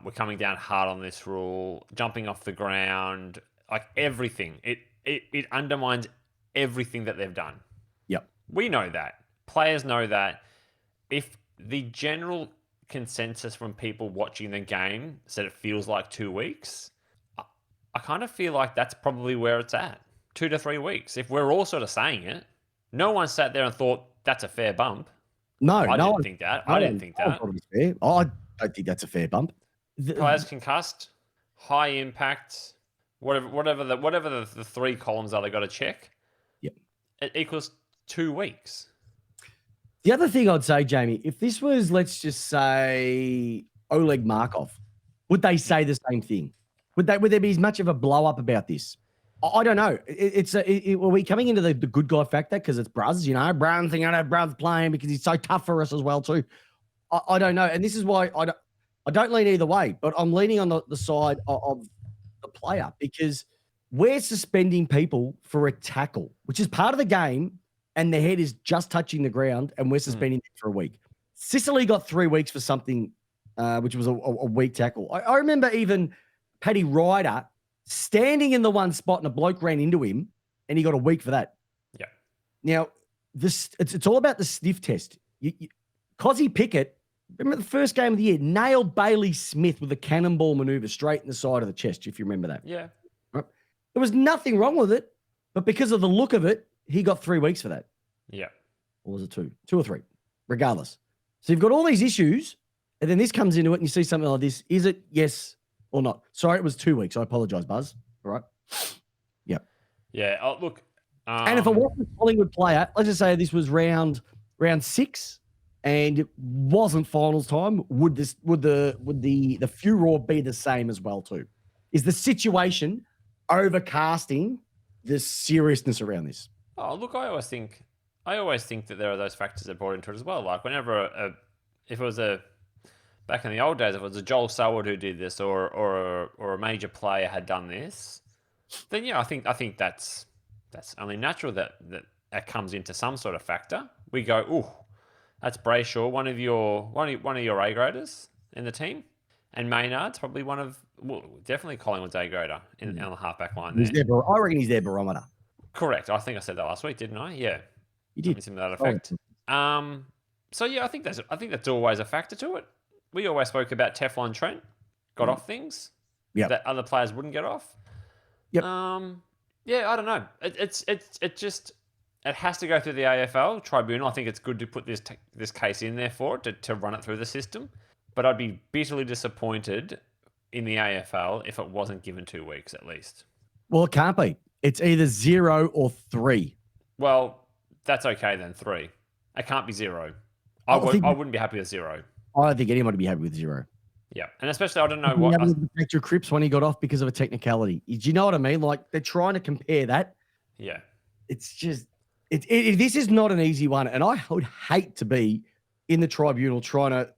Speaker 2: We're coming down hard on this rule, jumping off the ground, like everything. It undermines everything that they've done.
Speaker 1: Yep.
Speaker 2: We know that. Players know that. If the general consensus from people watching the game said it feels like 2 weeks, I kind of feel like that's probably where it's at. 2 to 3 weeks. If we're all sort of saying it, no one sat there and thought that's a fair bump. I didn't think that. I don't think that's a fair bump.
Speaker 1: Players
Speaker 2: concussed, high impact, whatever the 3 columns are they got to check.
Speaker 1: Yep.
Speaker 2: It equals 2 weeks.
Speaker 1: The other thing I'd say, Jamie, if this was, let's just say, Oleg Markov, would they say the same thing? Would there be as much of a blow up about this? I don't know. Are we coming into the good guy factor because it's Bruz? Brown thing. I know Bruz playing because he's so tough for us as well too. I don't know, and this is why I don't lean either way, but I'm leaning on the side of the player, because we're suspending people for a tackle, which is part of the game, and the head is just touching the ground, and we're suspending them for a week. Sicily got 3 weeks for something, which was a weak tackle. I remember even Paddy Ryder standing in the one spot and a bloke ran into him, and he got a week for that.
Speaker 2: Yeah.
Speaker 1: Now, it's all about the sniff test. Cozzy Pickett, remember the first game of the year, nailed Bailey Smith with a cannonball maneuver straight in the side of the chest, if you remember that.
Speaker 2: Yeah.
Speaker 1: Right? There was nothing wrong with it, but because of the look of it, he got 3 weeks for that.
Speaker 2: Yeah.
Speaker 1: Or was it 2? 2 or 3, regardless. So you've got all these issues, and then this comes into it, and you see something like this. Is it yes or not? Sorry, it was 2 weeks. I apologize, Buzz. All right. Yep.
Speaker 2: Yeah. Oh, look.
Speaker 1: And if it wasn't a Collingwood player, let's just say this was round 6, and it wasn't finals time, would the furor be the same as well too? Is the situation overcasting the seriousness around this?
Speaker 2: Oh, look, I always think that there are those factors that brought into it as well. Like whenever if it was back in the old days, if it was a Joel Selwood who did this, or a major player had done this, then yeah, I think that's only natural that comes into some sort of factor. We go, ooh, that's Brayshaw, one of your A graders in the team, and Maynard's probably definitely Collingwood's A grader on the halfback line there.
Speaker 1: I reckon he's their barometer.
Speaker 2: Correct. I think I said that last week, didn't I? Yeah,
Speaker 1: you did.
Speaker 2: Something to that effect. So yeah, I think that's always a factor to it. We always spoke about Teflon Trent got off things that other players wouldn't get off.
Speaker 1: Yep.
Speaker 2: Yeah, I don't know. It has to go through the AFL tribunal. I think it's good to put this case in there for it to run it through the system. But I'd be bitterly disappointed in the AFL if it wasn't given 2 weeks at least.
Speaker 1: Well, it can't be. It's either 0 or 3.
Speaker 2: Well, that's okay then. 3. It can't be 0. I wouldn't be happy with 0.
Speaker 1: I don't think anyone would be happy with 0.
Speaker 2: Yeah, and especially I don't know what
Speaker 1: Victor Cripps when he got off because of a technicality. Do you know what I mean? Like they're trying to compare that.
Speaker 2: Yeah,
Speaker 1: it's just this is not an easy one, and I would hate to be in the tribunal trying to.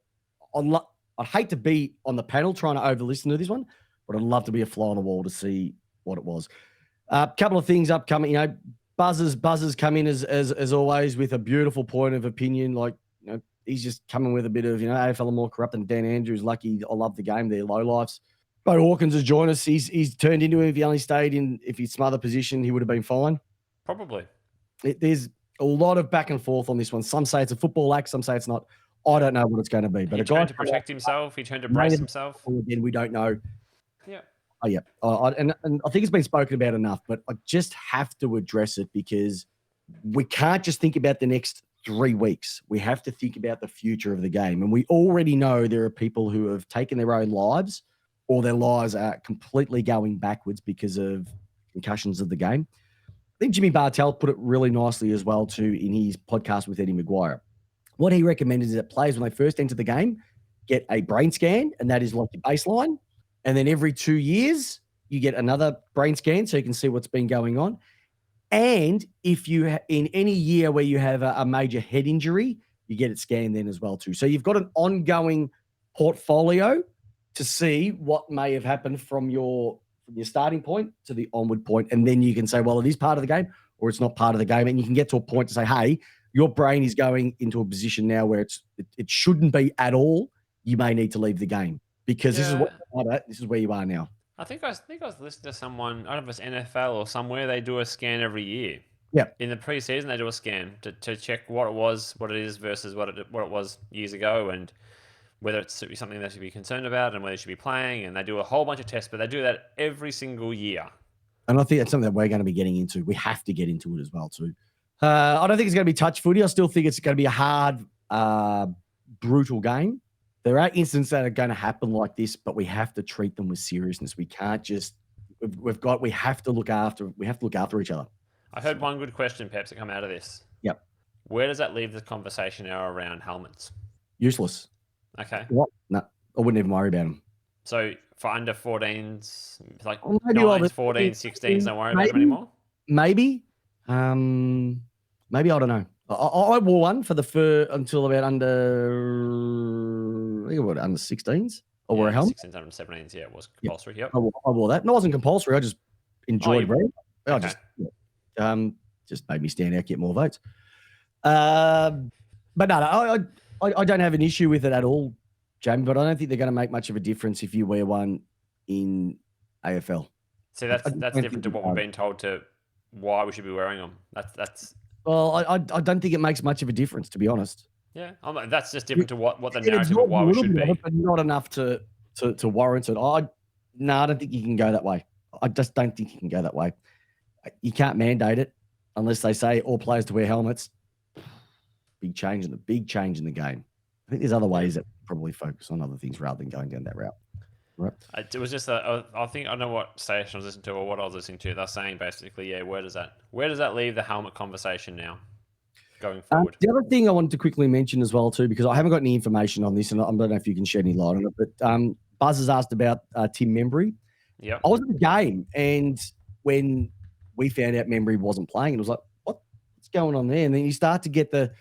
Speaker 1: I'd hate to be on the panel trying to over-listen to this one, but I'd love to be a fly on the wall to see what it was. A couple of things upcoming. Buzzers come in as always with a beautiful point of opinion. Like he's just coming with a bit of AFL are more corrupt than Dan Andrews. Lucky, I love the game. They're low lives. Bo Hawkins has joined us. He's turned into him. If he only stayed in, if he's some other position, he would have been fine.
Speaker 2: Probably.
Speaker 1: There's a lot of back and forth on this one. Some say it's a football act, some say it's not. I don't know what it's going to be. But
Speaker 2: he turned to protect himself. He turned to brace himself.
Speaker 1: Again, we don't know.
Speaker 2: Yeah.
Speaker 1: Oh, yeah. And I think it's been spoken about enough, but I just have to address it because we can't just think about the next 3 weeks. We have to think about the future of the game. And we already know there are people who have taken their own lives or their lives are completely going backwards because of concussions of the game. I think Jimmy Bartell put it really nicely as well, too, in his podcast with Eddie Maguire. What he recommended is that players, when they first enter the game, get a brain scan, and that is like your baseline. And then every 2 years, you get another brain scan so you can see what's been going on. And if you, in any year where you have a major head injury, you get it scanned then as well too. So you've got an ongoing portfolio to see what may have happened from your starting point to the onward point. And then you can say, well, it is part of the game or it's not part of the game. And you can get to a point to say, hey, your brain is going into a position now where it shouldn't be at all. You may need to leave the game because this is where you are now.
Speaker 2: I think I was listening to someone, I don't know if it's NFL or somewhere, they do a scan every year.
Speaker 1: Yeah.
Speaker 2: In the preseason, they do a scan to check what it is versus what it was years ago and whether it's something they should be concerned about and whether they should be playing. And they do a whole bunch of tests, but they do that every single year. And
Speaker 1: I think that's something that we're going to be getting into. We have to get into it as well too. I don't think it's going to be touch footy. I still think it's going to be a hard, brutal game. There are incidents that are going to happen like this, but we have to treat them with seriousness. We can't just we have to look after each other.
Speaker 2: I heard one good question, Peps, that come out of this.
Speaker 1: Yep.
Speaker 2: Where does that leave the conversation now around helmets?
Speaker 1: Useless.
Speaker 2: Okay.
Speaker 1: What? No, I wouldn't even worry about them.
Speaker 2: So for under 14s, like
Speaker 1: maybe
Speaker 2: 9s, 14s, 16s, don't worry about them anymore?
Speaker 1: Maybe. Maybe, I don't know. I wore one for the fur until about under 16s. I wore a helmet.
Speaker 2: 16s, under 17s, yeah, it was compulsory. Yep.
Speaker 1: I wore that. No, it wasn't compulsory. I just enjoyed wearing it.
Speaker 2: Okay.
Speaker 1: Just made me stand out, get more votes. But no, I don't have an issue with it at all, Jamie, but I don't think they're going to make much of a difference if you wear one in AFL.
Speaker 2: See, that's different to what we've been told to why we should be wearing them. That's.
Speaker 1: Well, I don't think it makes much of a difference, to be honest.
Speaker 2: Yeah, that's just different to what the narrative of why we should be.
Speaker 1: But not enough to warrant it. I don't think you can go that way. I just don't think you can go that way. You can't mandate it unless they say all players to wear helmets. Big change in the game. I think there's other ways that probably focus on other things rather than going down that route. Right.
Speaker 2: It was just I think I don't know what station I was listening to or what I was listening to. They're saying basically, where does that leave the helmet conversation now going forward?
Speaker 1: The other thing I wanted to quickly mention as well too, because I haven't got any information on this, and I don't know if you can shed any light on it. But Buzz has asked about Tim Membry.
Speaker 2: Yeah,
Speaker 1: I was at the game, and when we found out Membry wasn't playing, it was like, what's going on there? And then you start to get the,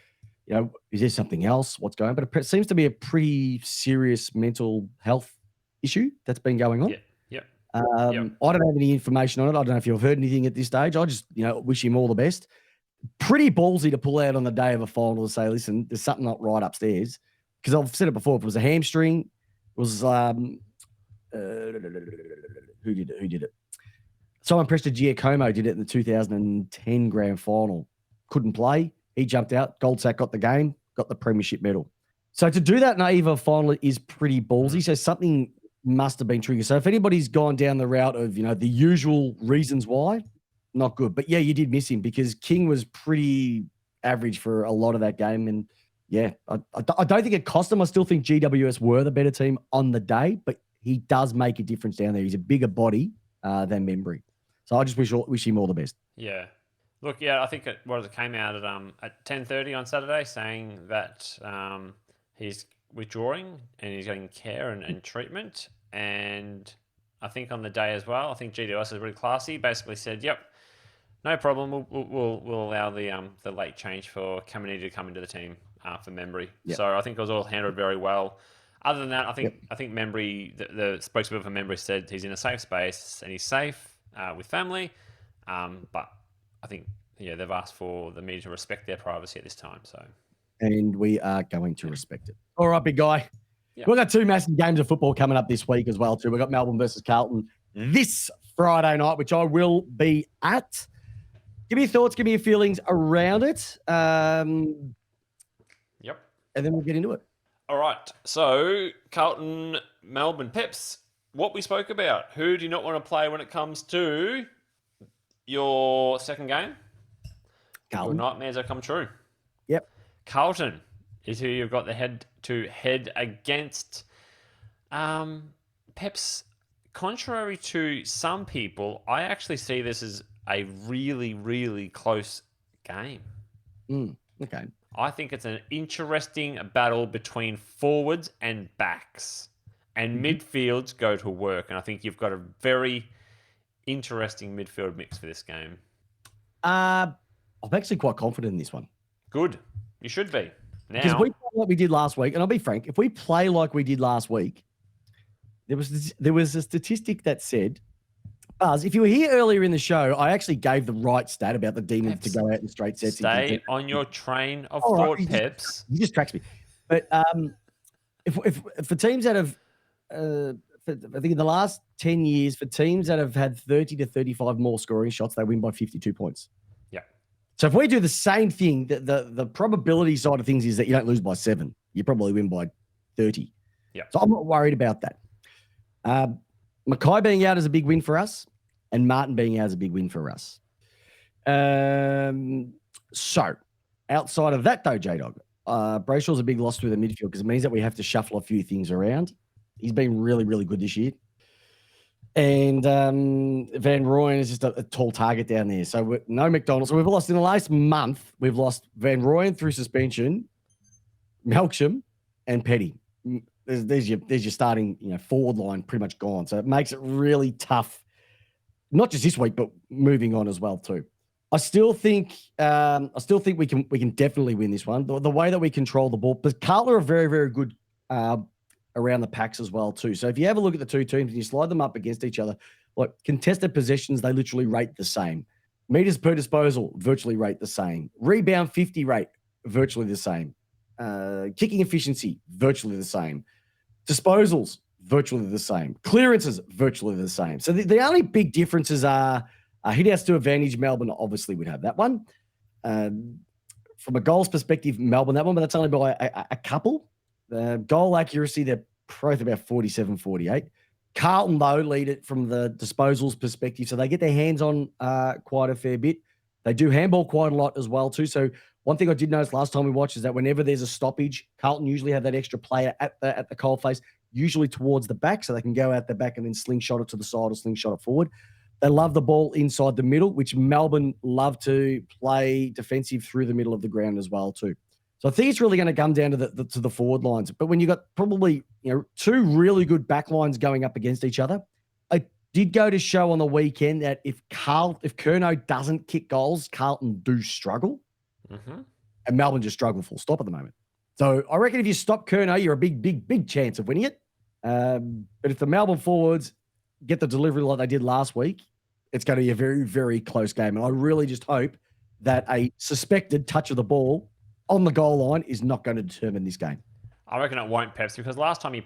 Speaker 1: is there something else? What's going on? But it seems to be a pretty serious mental health issue that's been going on.
Speaker 2: Yeah.
Speaker 1: I don't have any information on it. I don't know if you've heard anything at this stage. I just, wish him all the best. Pretty ballsy to pull out on the day of a final to say, listen, there's something not right upstairs. Because I've said it before, if it was a hamstring, it was who did it? Someone Prestigiacomo did it in the 2010 grand final. Couldn't play. He jumped out. Goldsack got the game, got the premiership medal. So to do that in AFL final is pretty ballsy. So something must have been triggered. So if anybody's gone down the route of, the usual reasons why, not good. But yeah, you did miss him because King was pretty average for a lot of that game. And yeah, I don't think it cost him. I still think GWS were the better team on the day, but he does make a difference down there. He's a bigger body than Membry. So I just wish him all the best.
Speaker 2: Yeah. Look, I think it came out at 10:30 on Saturday saying that he's withdrawing and he's getting care and treatment. And I think on the day as well, I think GWS is really classy. Basically said, "Yep, no problem. We'll allow the late change for Caminiti to come into the team for Membry." Yep. So I think it was all handled very well. Other than that, I think Membry, the spokesperson for Membry said he's in a safe space and he's safe with family. But I think they've asked for the media to respect their privacy at this time. So. And
Speaker 1: we are going to respect it. All right, big guy. Yeah. We've got 2 massive games of football coming up this week as well, too. We've got Melbourne versus Carlton this Friday night, which I will be at. Give me your thoughts. Give me your feelings around it.
Speaker 2: Yep.
Speaker 1: And then we'll get into it.
Speaker 2: All right. So, Carlton, Melbourne, Peps, what we spoke about. Who do you not want to play when it comes to your second game?
Speaker 1: Carlton.
Speaker 2: Your nightmares have come true.
Speaker 1: Yep.
Speaker 2: Carlton is who you've got the head-to-head against. Peps, contrary to some people, I actually see this as a really, really close game.
Speaker 1: Okay.
Speaker 2: I think it's an interesting battle between forwards and backs. And midfields go to work. And I think you've got a very interesting midfield mix for this game.
Speaker 1: I'm actually quite confident in this one.
Speaker 2: Good. You should be.
Speaker 1: Because we play like we did last week, and I'll be frank, if we play like we did last week, there was a statistic that said, Buzz, if you were here earlier in the show, I actually gave the right stat about the Demons to go out in straight sets.
Speaker 2: Stay on your train of thought, Peps.
Speaker 1: You just tracks me. But if for teams that have, I think in the last 10 years, for teams that have had 30 to 35 more scoring shots, they win by 52 points.
Speaker 2: Yeah.
Speaker 1: So if we do the same thing, the probability side of things is that you don't lose by 7. You probably win by 30.
Speaker 2: Yeah.
Speaker 1: So I'm not worried about that. Mackay being out is a big win for us, and Martin being out is a big win for us. So outside of that, though, J-Dog, Brayshaw's a big loss through the midfield because it means that we have to shuffle a few things around. He's been really, really good this year. And Van Rooyen is just a tall target down there. So no McDonald. So we've lost in the last month, we've lost Van Rooyen through suspension, Melksham, and Petty. There's your starting forward line pretty much gone. So it makes it really tough, not just this week, but moving on as well too. I still think we can definitely win this one. The way that we control the ball, but Carlton are very, very good around the packs as well too. So if you have a look at the two teams and you slide them up against each other, like contested possessions, they literally rate the same. Meters per disposal, virtually rate the same. Rebound 50 rate, virtually the same. Kicking efficiency, virtually the same. Disposals, virtually the same. Clearances, virtually the same. So the only big differences are hit-outs to advantage. Melbourne obviously would have that one. From a goals perspective, Melbourne that one, but that's only by a couple. Goal accuracy, they're both about 47, 48. Carlton, though, lead it from the disposals perspective, so they get their hands on quite a fair bit. They do handball quite a lot as well, too. So one thing I did notice last time we watched is that whenever there's a stoppage, Carlton usually have that extra player at the coalface, usually towards the back, so they can go out the back and then slingshot it to the side or slingshot it forward. They love the ball inside the middle, which Melbourne love to play defensive through the middle of the ground as well, too. So I think it's really going to come down to the forward lines. But when you got probably two really good back lines going up against each other, I did go to show on the weekend that if Curnow doesn't kick goals, Carlton do struggle. Mm-hmm. And Melbourne just struggle full stop at the moment. So I reckon if you stop Curnow, you're a big chance of winning it. But if the Melbourne forwards get the delivery like they did last week, it's going to be a very, very close game. And I really just hope that a suspected touch of the ball on the goal line is not going to determine this game.
Speaker 2: I reckon it won't, Peps, because last time you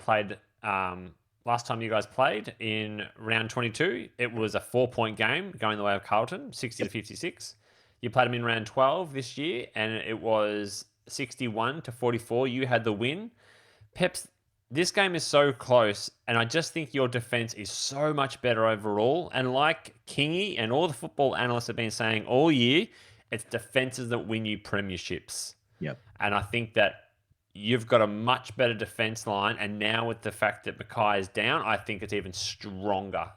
Speaker 2: guys played in round 22, it was a 4-point game going the way of Carlton, 60 to 56. You played them in round 12 this year, and it was 61 to 44. You had the win. Peps, this game is so close, and I just think your defense is so much better overall. And like Kingy and all the football analysts have been saying all year, it's defenses that win you premierships.
Speaker 1: Yep.
Speaker 2: And I think that you've got a much better defense line, and now with the fact that Mackay is down, I think it's even stronger.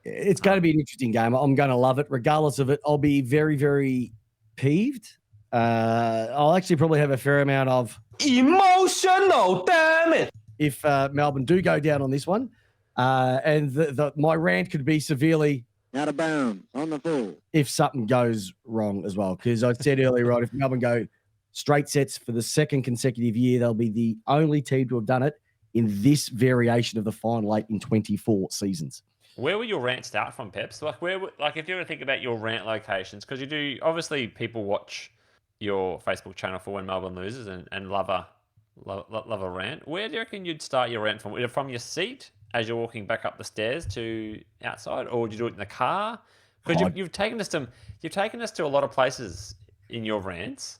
Speaker 1: It's going to be an interesting game. I'm going to love it. Regardless of it, I'll be very, very peeved. I'll actually probably have a fair amount of
Speaker 4: emotional damage
Speaker 1: if Melbourne do go down on this one. And my rant could be severely
Speaker 6: out of bounds on the full
Speaker 1: if something goes wrong as well. Because I said earlier, right, if Melbourne go straight sets for the second consecutive year, they'll be the only team to have done it in this variation of the final 8 in 24 seasons.
Speaker 2: Where will your rant start from, Peps? Like if you're going to think about your rant locations, because you do, obviously people watch your Facebook channel for when Melbourne loses and love a rant. Where do you reckon you'd start your rant from? Either from your seat as you're walking back up the stairs to outside, or would you do it in the car? Because you've taken us to a lot of places in your rants.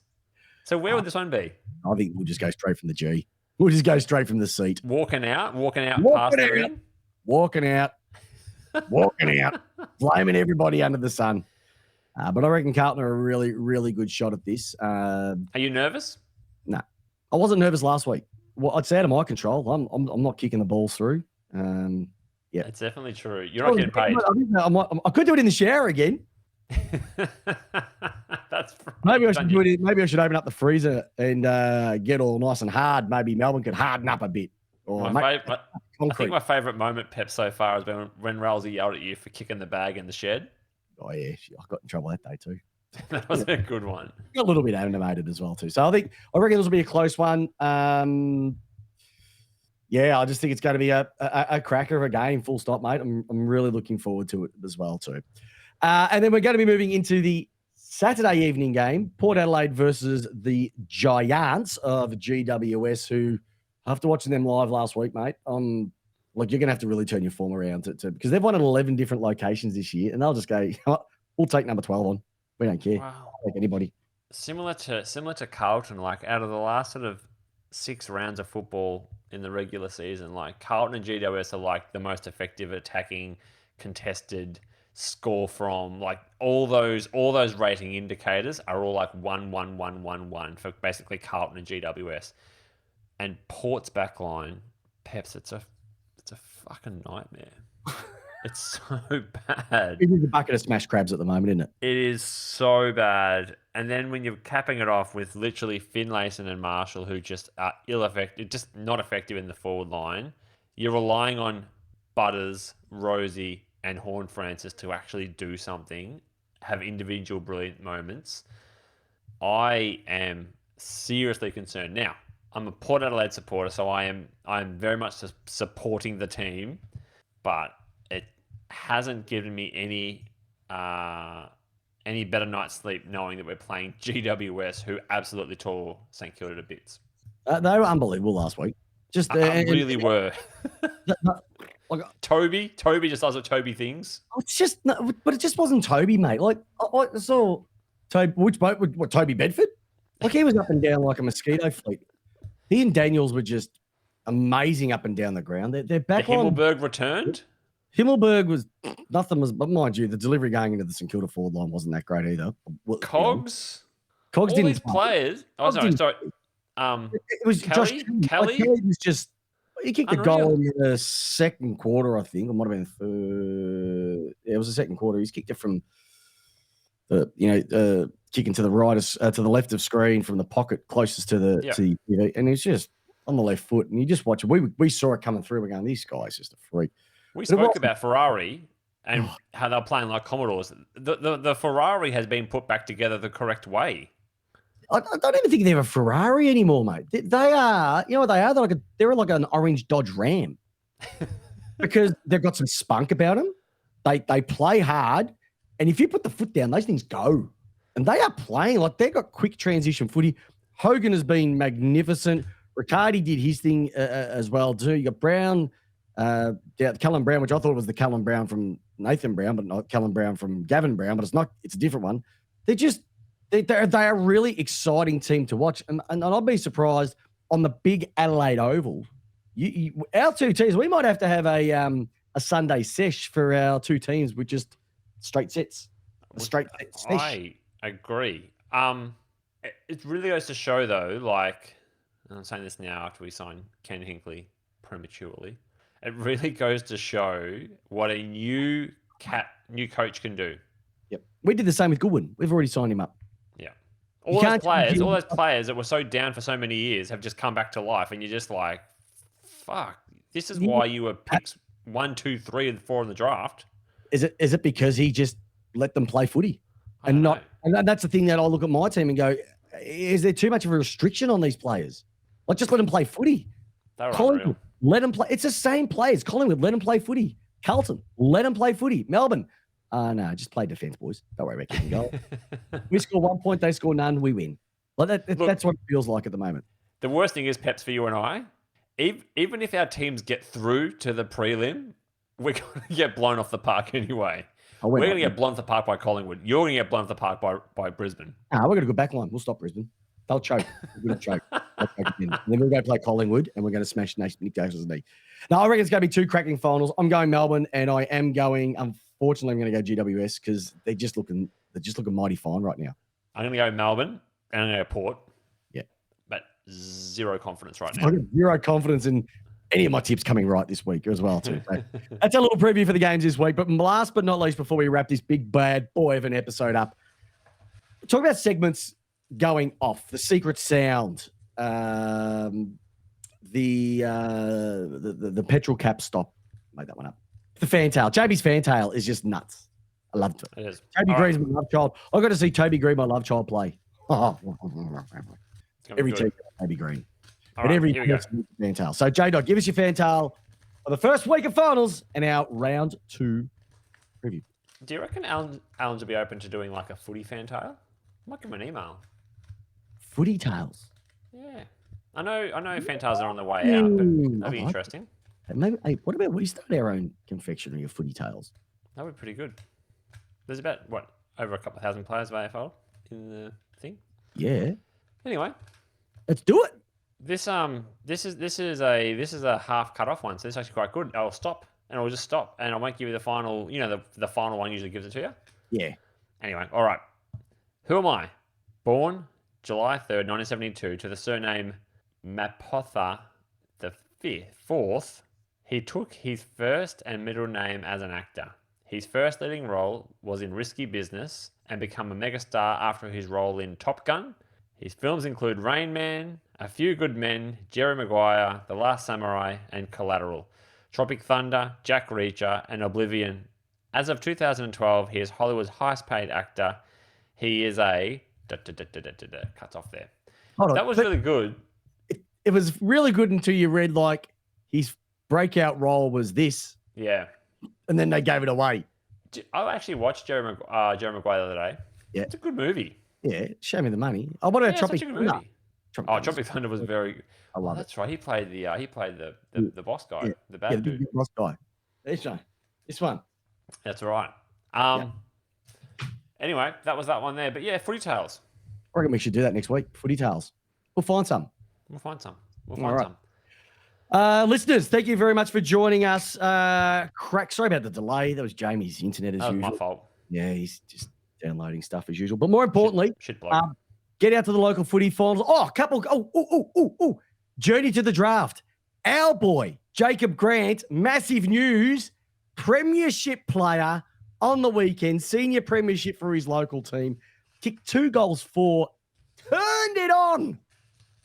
Speaker 2: So where would this one be?
Speaker 1: I think we'll just go straight from the G. We'll just go straight from the seat.
Speaker 2: Walking out past everything.
Speaker 1: Walking out, blaming everybody under the sun. But I reckon Carlton are a really, really good shot at this.
Speaker 2: Are you nervous?
Speaker 1: No, I wasn't nervous last week. Well, it's out of my control. I'm not kicking the balls through. Yeah,
Speaker 2: it's definitely true. You're not getting paid.
Speaker 1: I could do it in the shower again.
Speaker 2: That's
Speaker 1: maybe I should do it. Maybe I should open up the freezer and get all nice and hard. Maybe Melbourne could harden up a bit. Or
Speaker 2: I think my favourite moment, Pep, so far has been when Rousey yelled at you for kicking the bag in the shed.
Speaker 1: Oh yeah, I got in trouble that day too.
Speaker 2: That was a good one.
Speaker 1: Got a little bit animated as well too. So I reckon this will be a close one. Yeah, I just think it's going to be a cracker of a game. Full stop, mate. I'm really looking forward to it as well too. And then we're going to be moving into the Saturday evening game, Port Adelaide versus the Giants of GWS, who after watching them live last week, mate, you're going to have to really turn your form around to because they've won at 11 different locations this year, and they'll just go, you know what, we'll take number 12 on. We don't care.
Speaker 2: Wow.
Speaker 1: Like anybody.
Speaker 2: Similar to Carlton, like out of the last sort of 6 rounds of football in the regular season, like Carlton and GWS are like the most effective attacking, contested, score from, like all those rating indicators are all like 1, 1, 1, 1, 1 for basically Carlton and GWS. And Port's backline, Peps, it's a fucking nightmare. It's so bad.
Speaker 1: It is a bucket of smashed crabs at the moment, isn't it?
Speaker 2: It is so bad. And then when you're capping it off with literally Finlayson and Marshall, who just are just not effective in the forward line, you're relying on Butters, Rosie, and Horne-Francis to actually do something, have individual brilliant moments. I am seriously concerned. Now, I'm a Port Adelaide supporter, so I'm very much supporting the team, but it hasn't given me any better night's sleep knowing that we're playing GWS, who absolutely tore St Kilda to bits.
Speaker 1: They were unbelievable last week. Just
Speaker 2: really were.
Speaker 1: Like,
Speaker 2: Toby just does what Toby thinks.
Speaker 1: It's just, but it just wasn't Toby, mate. Like I saw Toby, which boat? What, Toby Bedford? Like he was up and down like a mosquito fleet. He and Daniels were just amazing up and down the ground. Their back line.
Speaker 2: Himmelberg returned.
Speaker 1: Himmelberg was nothing. But mind you, the delivery going into the St Kilda forward line wasn't that great either.
Speaker 2: Cogs
Speaker 1: all
Speaker 2: didn't.
Speaker 1: These
Speaker 2: players. Oh, sorry.
Speaker 1: It was
Speaker 2: Kelly.
Speaker 1: Kelly was just. He kicked a goal in the second quarter, I think. It might have been third. Yeah, it was the second quarter. He's kicked it from kicking to the right, to the left of screen from the pocket closest to the and it's just on the left foot. And you just watch it. We saw it coming through. We're going, this guy's just a freak.
Speaker 2: We spoke about Ferrari and how they're playing like Commodores. The Ferrari has been put back together the correct way.
Speaker 1: I don't even think they're a Ferrari anymore, mate. They are, you know what they are? They're like an orange Dodge Ram because they've got some spunk about them. They play hard, and if you put the foot down, those things go. And they are playing like they've got quick transition footy. Hogan has been magnificent. Riccardi did his thing as well too. You got Brown, Callum Brown, which I thought was the Callum Brown from Nathan Brown, but not Callum Brown from Gavin Brown. But it's not. It's a different one. They are a really exciting team to watch, and I'd be surprised on the big Adelaide Oval. Our two teams, we might have to have a Sunday sesh for our two teams with just straight sets.
Speaker 2: I agree. It really goes to show, though, like, and I'm saying this now after we signed Ken Hinkley prematurely, it really goes to show what a new coach can do.
Speaker 1: Yep, we did the same with Goodwin. We've already signed him up.
Speaker 2: Yeah. All those players that were so down for so many years have just come back to life, and you're just like, fuck, this is why you were picked 1, 2, 3, and 4 in the draft.
Speaker 1: Is it because he just let them play footy? And that's the thing that I look at my team and go, is there too much of a restriction on these players? Like, just let them play footy. Collingwood, let them play. It's the same players. Collingwood, let them play footy. Carlton, let them play footy. Melbourne, no, just play defense, boys. Don't worry about kicking goal. We score 1 point, they score none, we win. Like that's what it feels like at the moment.
Speaker 2: The worst thing is, Peps, for you and I, even if our teams get through to the prelim, we're going to get blown off the park anyway. We're going to get blown off the park by Collingwood. You're going to get blown off the park by Brisbane.
Speaker 1: We're going to go back line. We'll stop Brisbane. They'll choke. We're going to choke. And then we'll go play Collingwood, and we're going to smash Nick Davis's knee. Now, I reckon it's going to be 2 cracking finals. I'm going Melbourne, and I am going. Unfortunately, I'm going to go GWS because they're just looking mighty fine right now.
Speaker 2: I'm going to go Melbourne, and I'm going to go Port.
Speaker 1: Yeah,
Speaker 2: but zero confidence right now.
Speaker 1: I got zero confidence in any of my tips coming right this week as well too. So that's a little preview for the games this week. But last but not least, before we wrap this big bad boy of an episode up, talk about segments going off. The secret sound, the petrol cap stop. Made that one up. The fantail. JB's fantail is just nuts. I loved it.
Speaker 2: It is.
Speaker 1: Toby Green's my love child. I got to see Toby Green, my love child, play. Every team, Toby Green. But every fantail. So J-Dog, give us your fantail for the first week of finals and our round 2 preview.
Speaker 2: Do you reckon Alan's will be open to doing like a footy fantail? I might give him an email.
Speaker 1: Footy tails.
Speaker 2: Yeah. I know fantails are on the way out, but that'd be interesting.
Speaker 1: Maybe, hey, what about we start our own confectionery of footy tails?
Speaker 2: That would be pretty good. There's about over a couple of thousand players of AFL in the thing.
Speaker 1: Yeah.
Speaker 2: Anyway,
Speaker 1: let's do it.
Speaker 2: This is a half cut off one, so this is actually quite good. I'll stop and I'll just stop and I won't give you the final. You know the final one usually gives it to you.
Speaker 1: Yeah.
Speaker 2: Anyway, all right. Who am I? Born July 3rd, 1972, to the surname Mapotha the Fourth. He took his first and middle name as an actor. His first leading role was in Risky Business and became a megastar after his role in Top Gun. His films include Rain Man, A Few Good Men, Jerry Maguire, The Last Samurai, and Collateral, Tropic Thunder, Jack Reacher, and Oblivion. As of 2012, he is Hollywood's highest paid actor. He is a... cuts off there. That was really good.
Speaker 1: It was really good until you read, like, his breakout role was this.
Speaker 2: Yeah.
Speaker 1: And then they gave it away.
Speaker 2: I actually watched Jerry Maguire the other day. Yeah. It's a good movie.
Speaker 1: Yeah, show me the money. I want a Tropic Thunder.
Speaker 2: Tropic Thunder was very good.
Speaker 1: I love it.
Speaker 2: That's right. He played the boss guy, the bad dude.
Speaker 1: The boss guy. This one.
Speaker 2: That's right. Anyway, that was that one there. But yeah, footy tails.
Speaker 1: I reckon we should do that next week. Footy tails. We'll find some. Listeners, thank you very much for joining us. Sorry about the delay. That was Jamie's internet as usual.
Speaker 2: That was my fault.
Speaker 1: Yeah, he's just downloading stuff as usual. But more importantly,
Speaker 2: bloke.
Speaker 1: Get out to the local footy finals. Journey to the draft. Our boy, Jacob Grant, massive news. Premiership player on the weekend, senior premiership for his local team. Kicked 2 goals for, turned it on,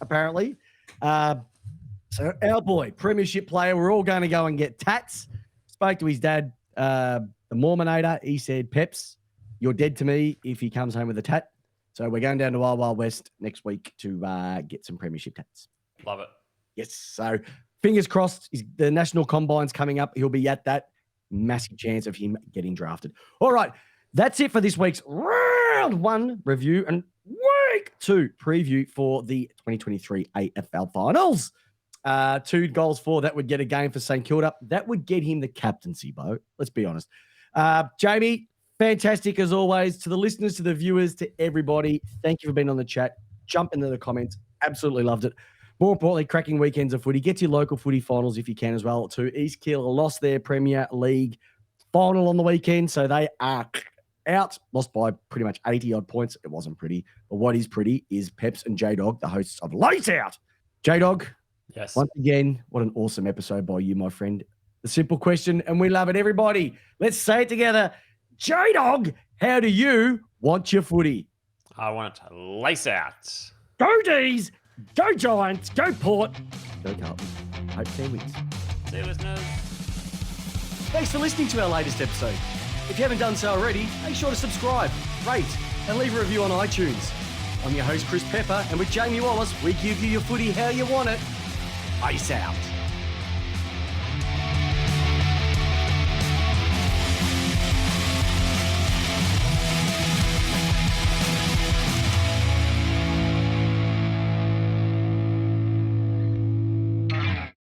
Speaker 1: apparently. So our boy, premiership player, we're all going to go and get tats. Spoke to his dad, the Mormonator. He said, Peps, you're dead to me if he comes home with a tat. So we're going down to Wild West next week to get some premiership tats.
Speaker 2: Love it.
Speaker 1: Yes. So fingers crossed. The National Combine's coming up. He'll be at that. Massive chance of him getting drafted. All right. That's it for this week's round 1 review and week 2 preview for the 2023 AFL Finals. 2 goals for. That would get a game for St Kilda. That would get him the captaincy, Bo. Let's be honest. Jamie, fantastic as always. To the listeners, to the viewers, to everybody, thank you for being on the chat. Jump into the comments. Absolutely loved it. More importantly, cracking weekends of footy. Get to your local footy finals if you can as well. To East Kill lost their Premier League final on the weekend, so they are out. Lost by pretty much 80-odd points. It wasn't pretty. But what is pretty is Peps and J-Dog, the hosts of Lights Out. J-Dog,
Speaker 2: yes.
Speaker 1: Once again, what an awesome episode by you, my friend. The simple question, and we love it. Everybody, let's say it together. J-Dog, how do you want your footy?
Speaker 2: I want it to lace out.
Speaker 1: Go D's, go Giants, go Port, go Carlton. Hope their wins.
Speaker 2: See you, listeners.
Speaker 1: Thanks for listening to our latest episode. If you haven't done so already, make sure to subscribe, rate, and leave a review on iTunes. I'm your host, Chris Pepper, and with Jamie Wallis, we give you your footy how you want it. Peace out.